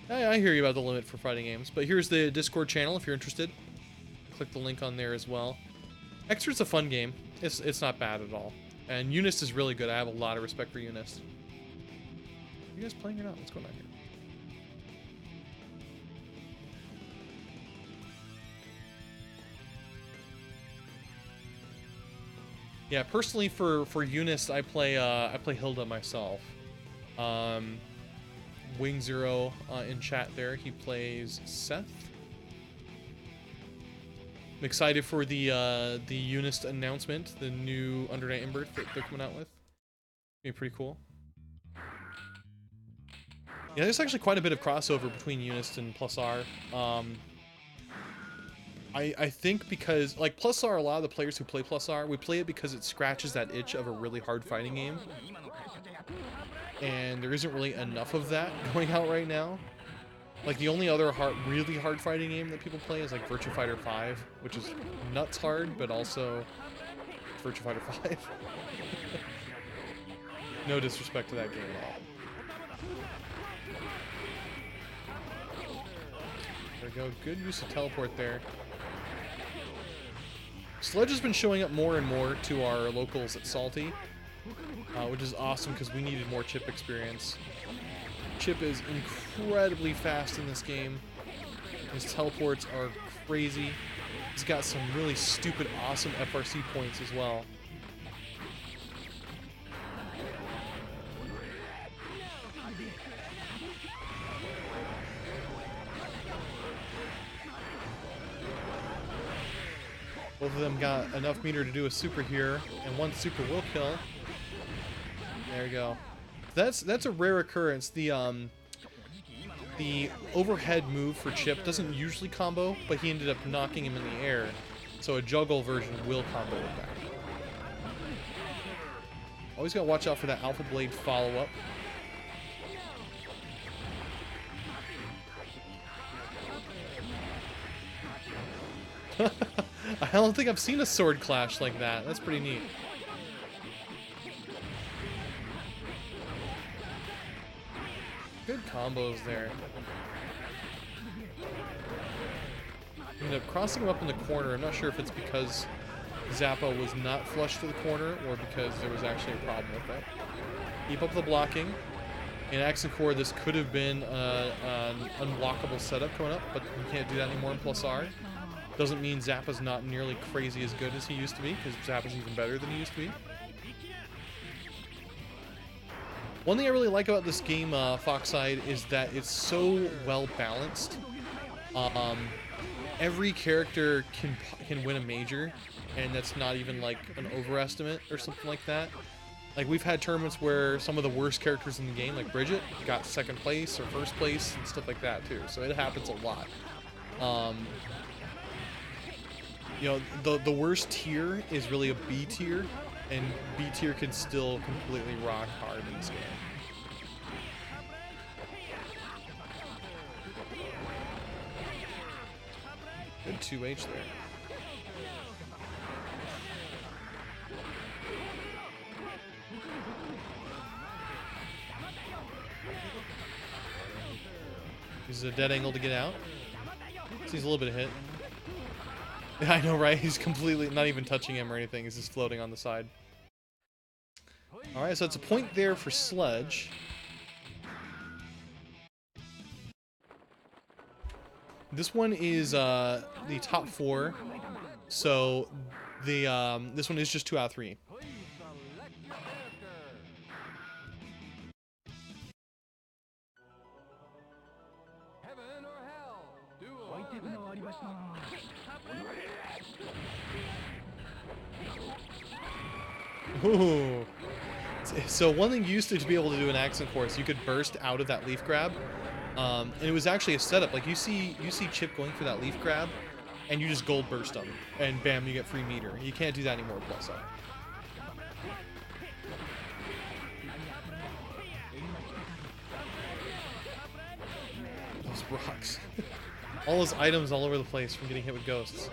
I hear you about the limit for fighting games, but here's the Discord channel if you're interested. Click the link on there as well. Extra's a fun game. It's not bad at all. And Eunice is really good. I have a lot of respect for Eunice. Are you guys playing or not? What's going on here? Yeah, personally for Eunice, I play Hilda myself. Wing Zero in chat there, he plays Seth. I'm excited for the Eunice announcement, the new Under Night Ember that they're coming out with. Be pretty cool. Yeah, there's actually quite a bit of crossover between Eunice and +R. I think because, like, +R, a lot of the players who play +R, we play it because it scratches that itch of a really hard fighting game. And there isn't really enough of that going out right now. Like, the only other really hard fighting game that people play is, like, Virtua Fighter 5, which is nuts hard, but also Virtua Fighter 5. No disrespect to that game at all. There we go. Good use of teleport there. Sledge has been showing up more and more to our locals at Salty, which is awesome because we needed more Chip experience. Chip is incredibly fast in this game. His teleports are crazy. He's got some really stupid, awesome FRC points as well. Both of them got enough meter to do a super here, and one super will kill. There we go. That's a rare occurrence. The overhead move for Chip doesn't usually combo, but he ended up knocking him in the air. So a juggle version will combo it back. Always gotta watch out for that Alpha Blade follow-up. I don't think I've seen a sword clash like that. That's pretty neat. Good combos there. Ended up crossing him up in the corner. I'm not sure if it's because Zappa was not flush to the corner or because there was actually a problem with that. Keep up the blocking. In Axe and Core, this could have been an unblockable setup coming up, but you can't do that anymore in +R. Doesn't mean Zappa's not nearly crazy as good as he used to be, because Zappa's even better than he used to be. One thing I really like about this game, Foxside, is that it's so well balanced. Every character can win a major, and that's not even like an overestimate or something like that. Like, we've had tournaments where some of the worst characters in the game, like Bridget, got second place or first place and stuff like that too. So it happens a lot. You know, the worst tier is really a B tier, and B tier can still completely rock hard in this game. Good 2H there. Uses a dead angle to get out. Sees a little bit of hit. Yeah, I know, right? He's completely not even touching him or anything. He's just floating on the side. Alright, so it's a point there for Sledge. This one is the top 4. So the this one is just 2 out of 3. Heaven or hell? Duel. Ooh. So one thing you used to be able to do in accent course, you could burst out of that leaf grab, and it was actually a setup. Like you see Chip going for that leaf grab, and you just gold burst them, and bam, you get free meter. You can't do that anymore with plus up. Those rocks. All those items all over the place from getting hit with ghosts.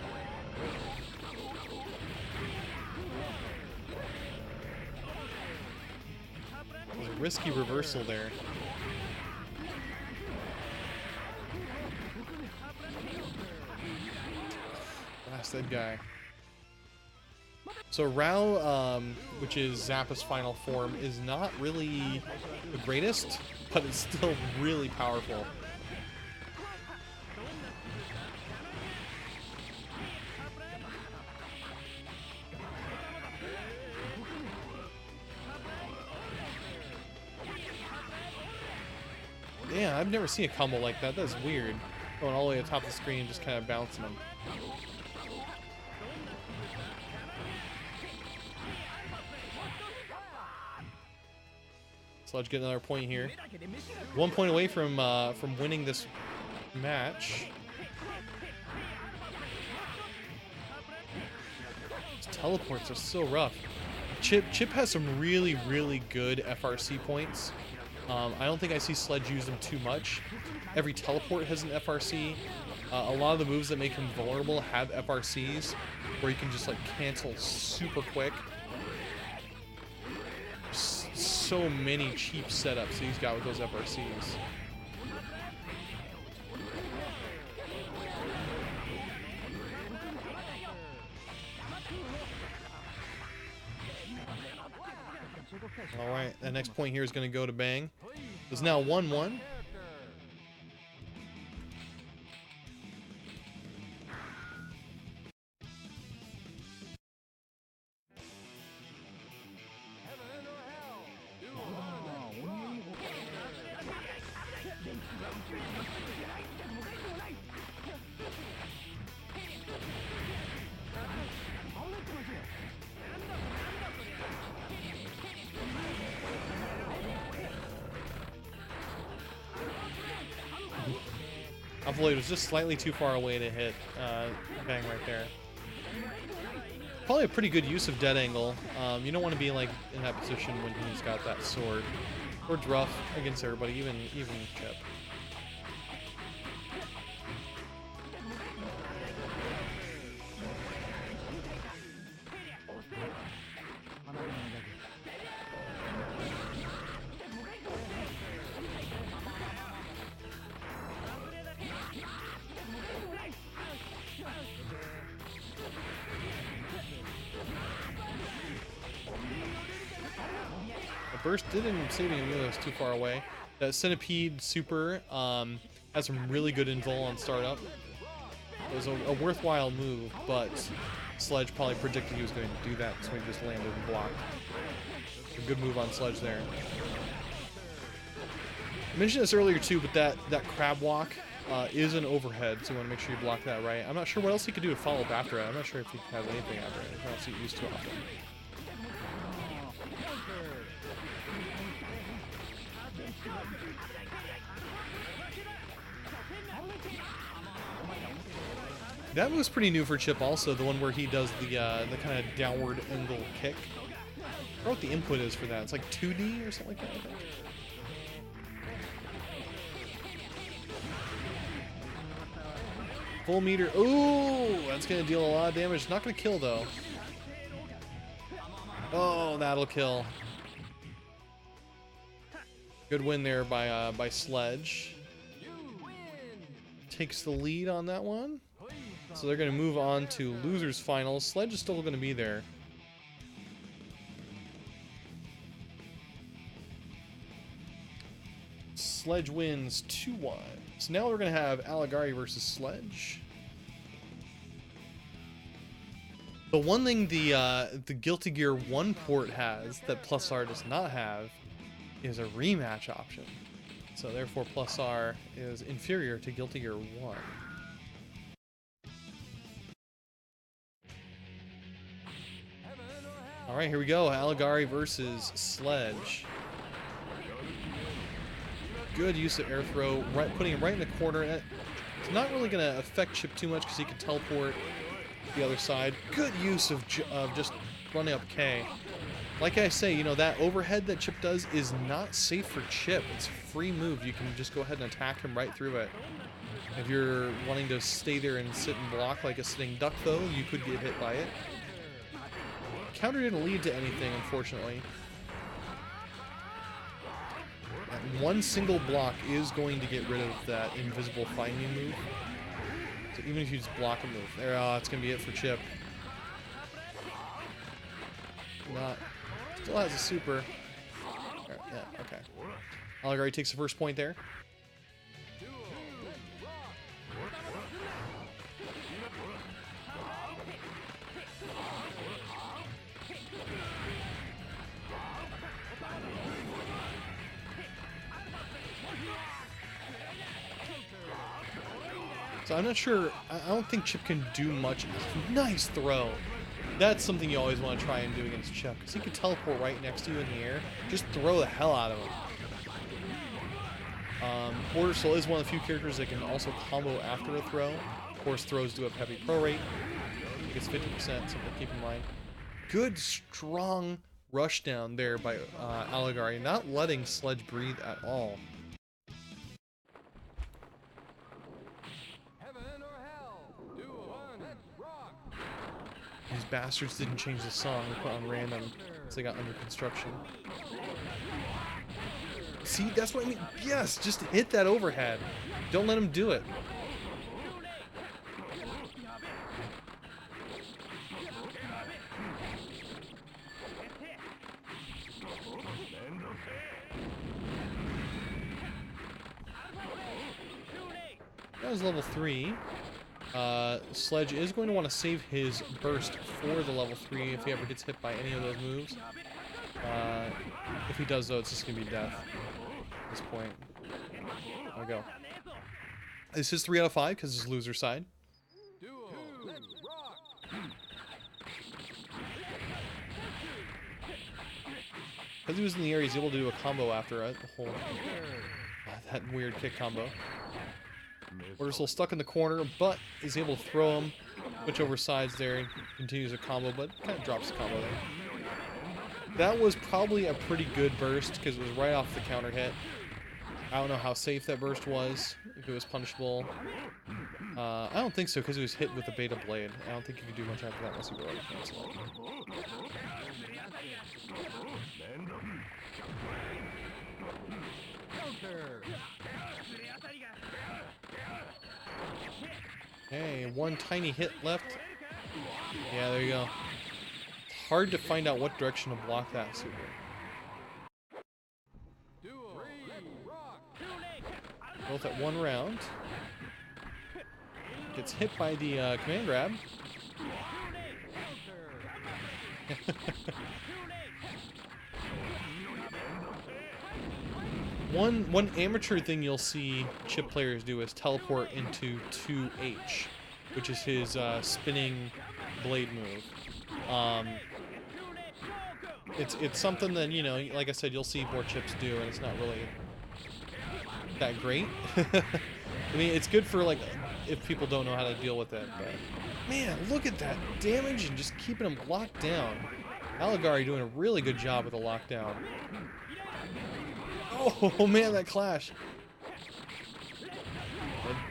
It was a risky reversal there. Blast that guy. So Rao, which is Zappa's final form, is not really the greatest, but it's still really powerful. Yeah, I've never seen a combo like that. That's weird. Going all the way atop the screen, just kind of bouncing them. Sledge get another point here. 1 point away from winning this match. These teleports are so rough. Chip has some really, really good FRC points. I don't think I see Sledge use them too much. Every teleport has an FRC. A lot of the moves that make him vulnerable have FRCs, where you can just like cancel super quick. So many cheap setups he's got with those FRCs. Alright, that next point here is going to go to Bang. It's now 1-1. It was just slightly too far away to hit Bang right there. Probably a pretty good use of dead angle. You don't want to be like in that position when he's got that sword. Or Druff against everybody, even Chip. Burst didn't save him, even though it was too far away. That Centipede super has some really good invul on startup. It was a worthwhile move, but Sledge probably predicted he was going to do that, so he just landed and blocked. A good move on Sledge there. I mentioned this earlier too, but that crab walk is an overhead, so you want to make sure you block that right. I'm not sure what else he could do to follow up after it. I'm not sure if he has anything after it. I don't see it used too often. That was pretty new for Chip also, the one where he does the kind of downward angle kick. I don't know what the input is for that. It's like 2D or something like that, I think. Full meter. Ooh, that's going to deal a lot of damage. Not going to kill, though. Oh, that'll kill. Good win there by Sledge. Takes the lead on that one. So they're going to move on to losers finals. Sledge is still going to be there. Sledge wins 2-1. So now we're going to have Aligari versus Sledge. The one thing the Guilty Gear 1 port has that +R does not have is a rematch option. So therefore +R is inferior to Guilty Gear 1. Alright, here we go. Aligari versus Sledge. Good use of air throw, putting him right in the corner. It's not really going to affect Chip too much because he can teleport the other side. Good use of just running up K. Like I say, you know, that overhead that Chip does is not safe for Chip. It's a free move. You can just go ahead and attack him right through it. If you're wanting to stay there and sit and block like a sitting duck, though, you could get hit by it. Counter didn't lead to anything, unfortunately. That one single block is going to get rid of that invisible finding move. So even if you just block a move, there, that's going to be it for Chip. Still has a super. Right, yeah, okay. Aligari takes the first point there. So I'm not sure, I don't think Chip can do much. Nice throw. That's something you always want to try and do against Chip, because he can teleport right next to you in the air. Just throw the hell out of him. Border Soul is one of the few characters that can also combo after a throw. Of course, throws do have heavy pro rate. He gets 50%, something to keep in mind. Good, strong rush down there by Aligari, not letting Sledge breathe at all. These bastards didn't change the song. They put on random because they got under construction. See, that's what I mean. Yes, just hit that overhead. Don't let him do it. That was level 3. Sledge is going to want to save his burst for the level 3 if he ever gets hit by any of those moves. If he does, though, it's just going to be death at this point. There we go. This is 3 out of 5 because it's loser side. Because he was in the air, he's able to do a combo after it. The whole that weird kick combo. Border Soul stuck in the corner, but is able to throw him, switch over sides there, and continues a combo, but kind of drops the combo there. That was probably a pretty good burst, because it was right off the counter hit. I don't know how safe that burst was, if it was punishable. I don't think so, because it was hit with the beta blade. I don't think you could do much after that unless you were already canceled. Okay, one tiny hit left. Yeah, there you go. It's hard to find out what direction to block that super. Both at one round. Gets hit by the command grab. One amateur thing you'll see chip players do is teleport into 2H, which is his spinning blade move. It's something that, you know, like I said, you'll see more chips do, and it's not really that great. I mean, it's good for, like, if people don't know how to deal with it, but man, look at that damage and just keeping him locked down. Aligari doing a really good job with the lockdown. Oh man, that clash.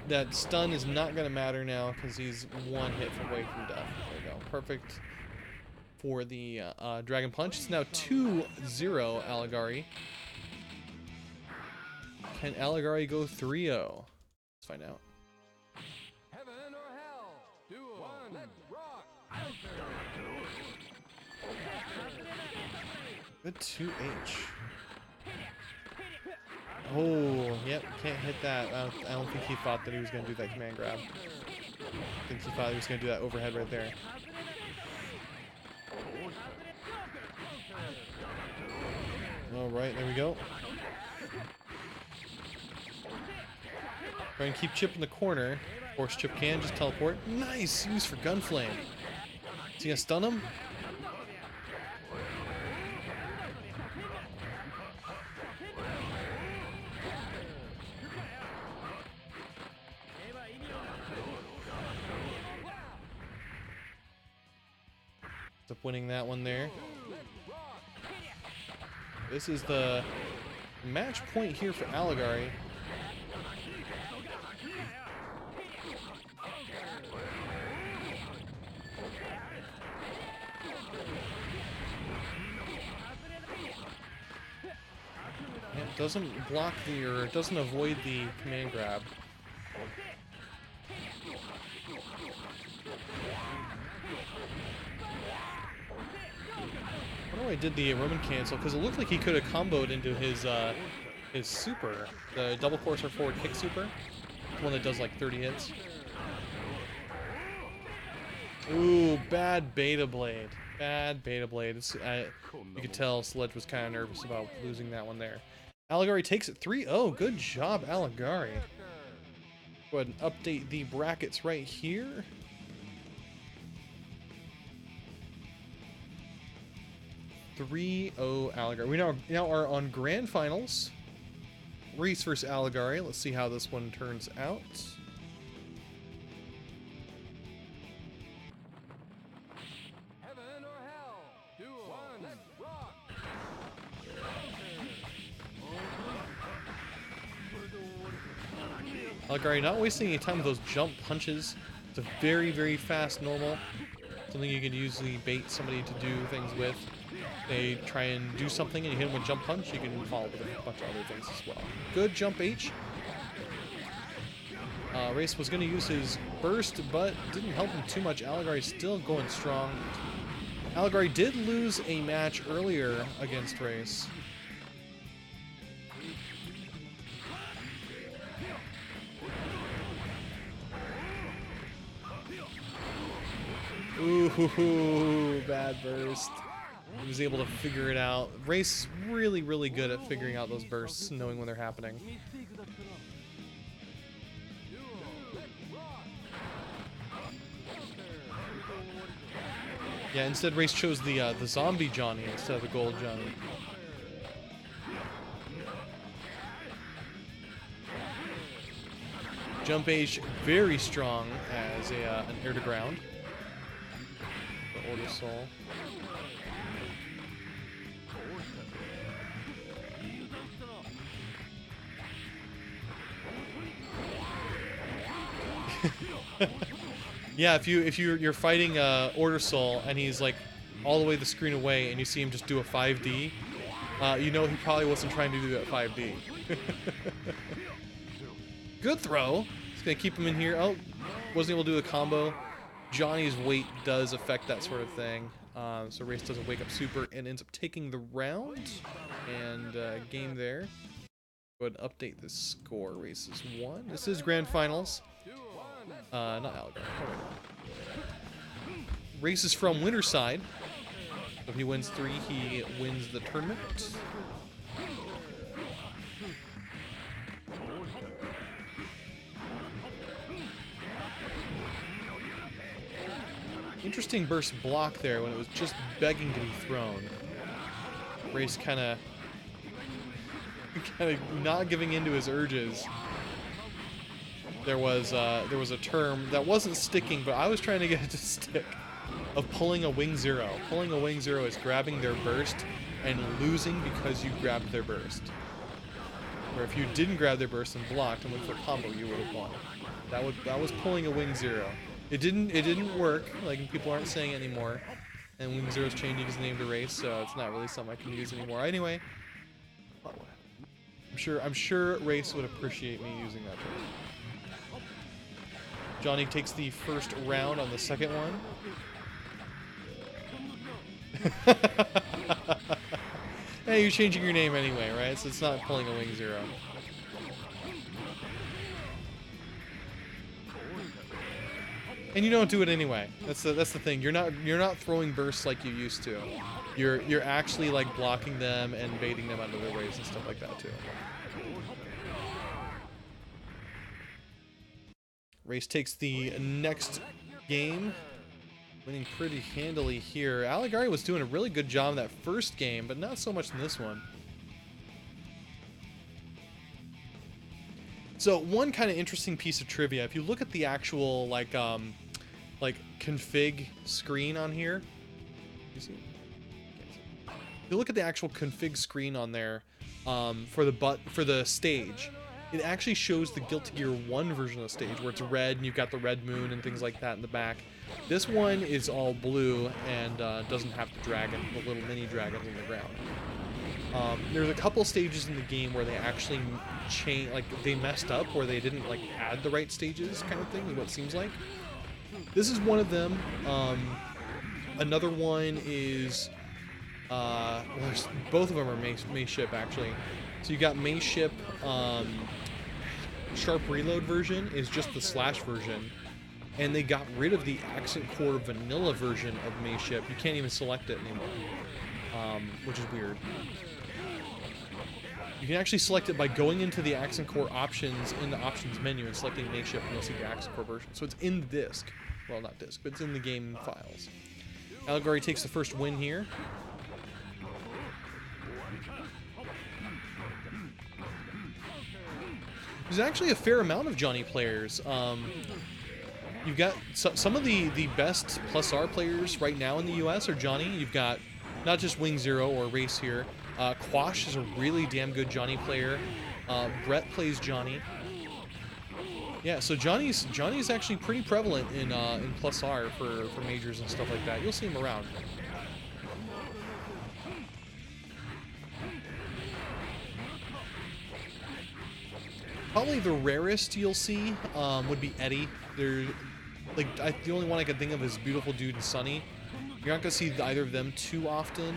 That stun is not going to matter now because he's one hit away from death. There we go. Perfect for the Dragon Punch. It's now 2-0 Aligari. Can Aligari go 3-0? Let's find out. Heaven or hell? Duel. Let's rock. Good 2H. Oh, yep, can't hit that. I don't think he thought that he was going to do that command grab. I think he thought he was going to do that overhead right there. Alright, there we go. Try and keep Chip in the corner. Force Chip can just teleport. Nice use for Gunflame. Is he going to stun him? Up winning that one there. This is the match point here for Aligari. It doesn't block the, or it doesn't avoid the command grab. I did the Roman cancel because it looked like he could have comboed into his super, the double courser forward kick super, the one that does like 30 hits. Ooh, bad beta blade, bad beta blade. You could tell Sledge was kind of nervous about losing that one there. Aligari takes it 3-0. Good job, Aligari. Go ahead and update the brackets right here. 3-0 Aligari. We now are on grand finals. Reis versus Aligari. Let's see how this one turns out. Heaven or hell? Duel. Let's rock. Aligari not wasting any time with those jump punches. It's a very, very fast normal. Something you can usually bait somebody to do things with. They try and do something and you hit them with jump punch, you can follow with a bunch of other things as well. Good jump H. Reis was going to use his burst, but didn't help him too much. Aligari still going strong. Aligari did lose a match earlier against Reis. Ooh, bad burst. He was able to figure it out. Reis is really, really good at figuring out those bursts, knowing when they're happening. Yeah, instead Reis chose the zombie Johnny instead of the gold Johnny. Jump H very strong as an air to ground. The Order Soul. Yeah, if you're fighting Order Soul and he's like all the way the screen away and you see him just do a 5D, you know he probably wasn't trying to do that 5D. Good throw. It's gonna keep him in here. Oh, wasn't able to do the combo. Johnny's weight does affect that sort of thing. So Reis doesn't wake up super and ends up taking the round and game there. Go ahead and update the score. Reis is 1. This is grand finals. Not Aligari. Reis is from Winterside. So if he wins 3, he wins the tournament. Interesting burst block there when it was just begging to be thrown. Reis kind of not giving in to his urges. There was a term that wasn't sticking, but I was trying to get it to stick, of pulling a wing zero. Pulling a wing zero is grabbing their burst and losing because you grabbed their burst. Or if you didn't grab their burst and blocked and went for a combo, you would have won. That was pulling a wing zero. It didn't work. Like, people aren't saying it anymore, and wing zero's changing his name to Reis, so it's not really something I can use anymore. Anyway, I'm sure Reis would appreciate me using that term. Johnny takes the first round on the second one. Hey, you're changing your name anyway, right? So it's not pulling a wing zero. And you don't do it anyway. That's the thing. You're not throwing bursts like you used to. You're actually like blocking them and baiting them out of their ways and stuff like that too. Reis takes the next game, winning pretty handily here. Aligari was doing a really good job in that first game, but not so much in this one. So one kind of interesting piece of trivia, if you look at the actual like config screen on here, you see? If you look at the actual config screen on there for the stage, it actually shows the Guilty Gear 1 version of the stage where it's red and you've got the red moon and things like that in the back. This one is all blue and doesn't have the dragon, the little mini dragons on the ground. There's a couple stages in the game where they actually they messed up, where they didn't like add the right stages, kind of thing, what it seems like. This is one of them. Another one is well, both of them are May Ship actually. So you got May Ship. Sharp Reload version is just the slash version, and they got rid of the Accent Core vanilla version of May Ship. You can't even select it anymore, which is weird. You can actually select it by going into the Accent Core options in the options menu and selecting May Ship, and you'll see the Accent Core version. So it's in the disc. Well, not disc, but it's in the game files. Aligari takes the first win here. There's actually a fair amount of Johnny players. You've got some of the best +R players right now in the US are Johnny. You've got not just Wing Zero or Reis here. Quash is a really damn good Johnny player. Brett plays Johnny. Yeah, so Johnny's actually pretty prevalent in +R for majors and stuff like that. You'll see him around. Probably the rarest you'll see would be Eddie. The only one I could think of is Beautiful Dude and Sunny. You're not gonna see either of them too often.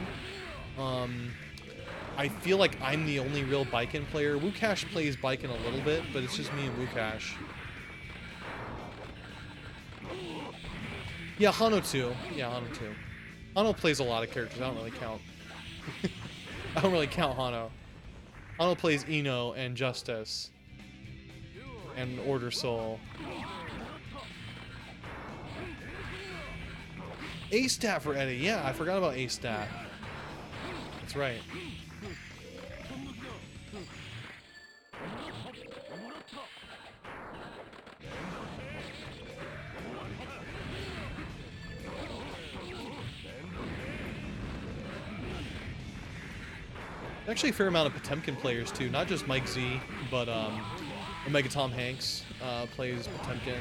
I feel like I'm the only real Baiken player. Wukash plays Baiken a little bit, but it's just me and Wukash. Yeah, Hano too. Hano plays a lot of characters. I don't really count. I don't really count Hano. Hano plays Ino and Justice and Order Soul. A-Stat for Eddie. Yeah, I forgot about A-Stat. That's right. Actually a fair amount of Potemkin players too, not just Mike Z, but Omega Tom Hanks plays Potemkin.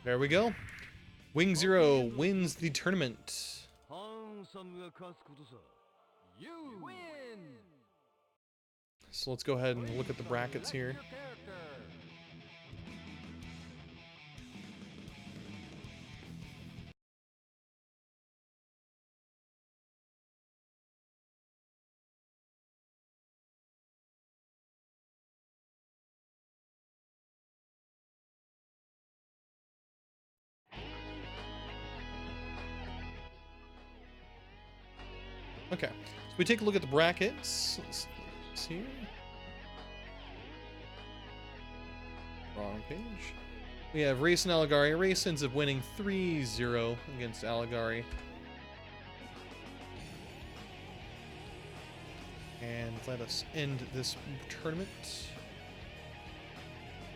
There we go. Wing Zero wins the tournament. You win! So let's go ahead and look at the brackets here. Okay, so we take a look at the brackets. Let's see here. Wrong page. We have Reis and Aligari. Reis ends up winning 3-0 against Aligari. And let us end this tournament.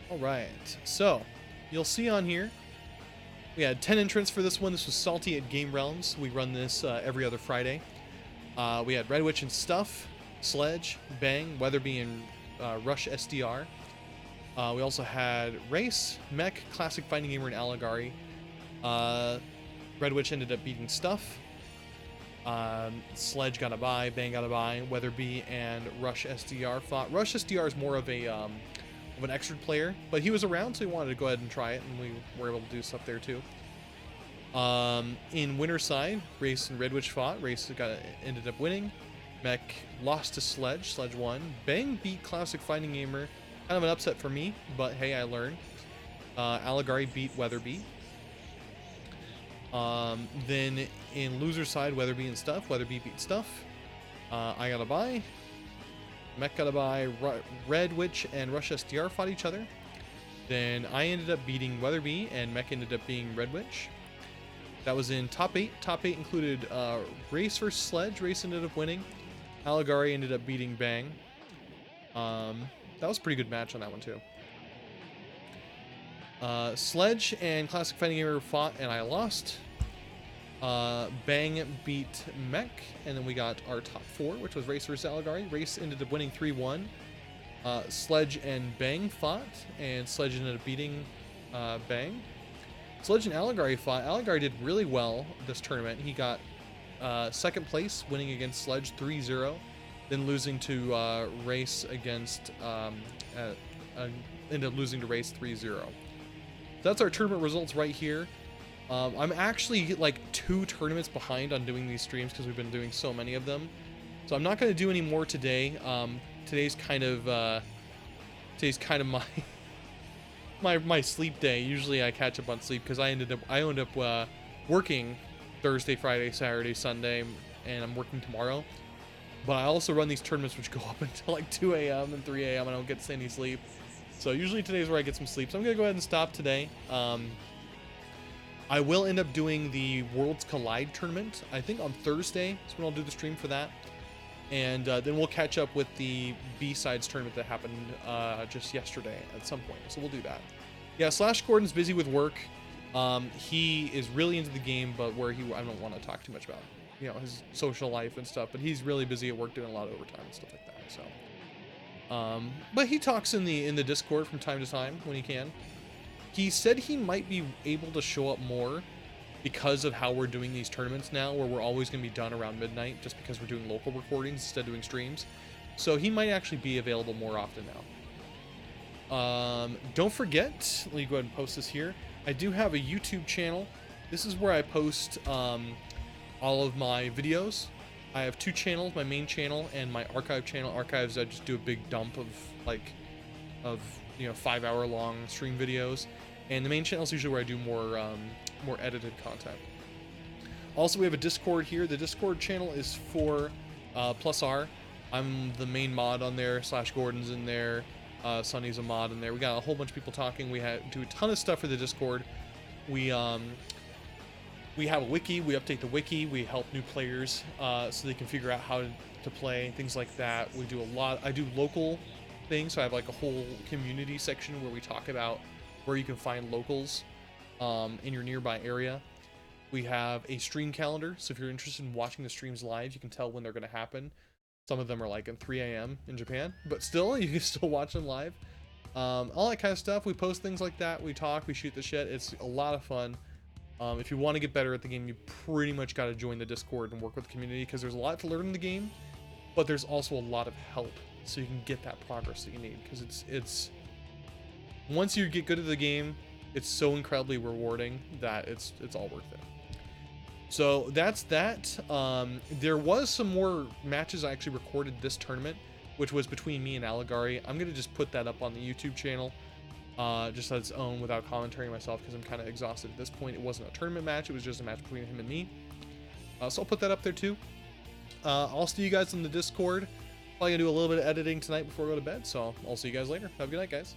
All right, so you'll see on here, we had 10 entrants for this one. This was Salty at Game Realms. We run this every other Friday. We had Red Witch and Stuff, Sledge, Bang, Weatherbee, and Rush SDR. We also had Reis, Mech, ClassicFightingGamer, and Aligari. Red Witch ended up beating Stuff. Sledge got a bye, Bang got a bye, Weatherbee and Rush SDR fought. Rush SDR is more of an extra player, but he was around, so he wanted to go ahead and try it, and we were able to do stuff there too. In winner's side, Reis and Red Witch fought. Reis ended up winning. Mech lost to Sledge. Sledge won. Bang beat ClassicFightingGamer. Kind of an upset for me, but hey, I learned. Aligari beat Weatherbee. Then in loser side, Weatherbee and Stuff. Weatherbee beat Stuff. I got a bye. Mech got a bye. Red Witch and Rush SDR fought each other. Then I ended up beating Weatherbee, and Mech ended up being Red Witch. That was in top 8. Top 8 included Reis versus Sledge. Reis ended up winning. Aligari ended up beating Bang. That was a pretty good match on that one too. Sledge and ClassicFightingGamer fought, and I lost. Bang beat Mech, and then we got our top 4, which was Reis versus Aligari. Reis ended up winning 3-1. Sledge and Bang fought, and Sledge ended up beating Bang. Sledge and Aligari fought. Aligari did really well this tournament. He got second place, winning against Sledge 3-0, then losing to Reis against ended up losing to Reis 3-0. That's our tournament results right here. I'm actually like 2 tournaments behind on doing these streams because we've been doing so many of them. So I'm not going to do any more today. Today's kind of my sleep day. Usually I catch up on sleep because I ended up working Thursday, Friday, Saturday, Sunday, and I'm working tomorrow. But I also run these tournaments which go up until like 2 a.m. and 3 a.m. I don't get any sleep. So usually today's where I get some sleep. So I'm going to go ahead and stop today. I will end up doing the Worlds Collide tournament. I think on Thursday is when I'll do the stream for that. And then we'll catch up with the B-Sides tournament that happened just yesterday at some point. So we'll do that. Yeah, Slash Gordon's busy with work. He is really into the game, but I don't want to talk too much about, his social life and stuff. But he's really busy at work doing a lot of overtime and stuff like that. So, but he talks in the Discord from time to time when he can. He said he might be able to show up more because of how we're doing these tournaments now, where we're always going to be done around midnight, just because we're doing local recordings instead of doing streams. So he might actually be available more often now. Don't forget, let me go ahead and post this here. I do have a YouTube channel. This is where I post all of my videos. I have 2 channels, my main channel and my archive channel. Archives, I just do a big dump of 5-hour long stream videos. And the main channel is usually where I do more edited content. Also, we have a Discord here. The Discord channel is for +R. I'm the main mod on there. Slash Gordon's in there. Sunny's a mod in there. We got a whole bunch of people talking. We do a ton of stuff for the Discord. We have a wiki. We update the wiki. We help new players so they can figure out how to play, things like that. We do a lot. I do local things, so I have like a whole community section where we talk about where you can find locals in your nearby area. We have a stream calendar, so if you're interested in watching the streams live, you can tell when they're going to happen. Some of them are like at 3 a.m. in Japan, but still, you can still watch them live. All that kind of stuff. We post things like that. We talk, we shoot the shit. It's a lot of fun. If you want to get better at the game, you pretty much got to join the Discord and work with the community, because there's a lot to learn in the game, but there's also a lot of help, so you can get that progress that you need, because it's once you get good at the game, it's so incredibly rewarding that it's all worth it. So that's that. There was some more matches I actually recorded this tournament, which was between me and Aligari. I'm gonna just put that up on the YouTube channel, just on its own without commentary myself, because I'm kind of exhausted at this point. It wasn't a tournament match, it was just a match between him and me. So I'll put that up there too. I'll see you guys in the Discord. Probably gonna do a little bit of editing tonight before I go to bed, so I'll see you guys later. Have a good night, guys.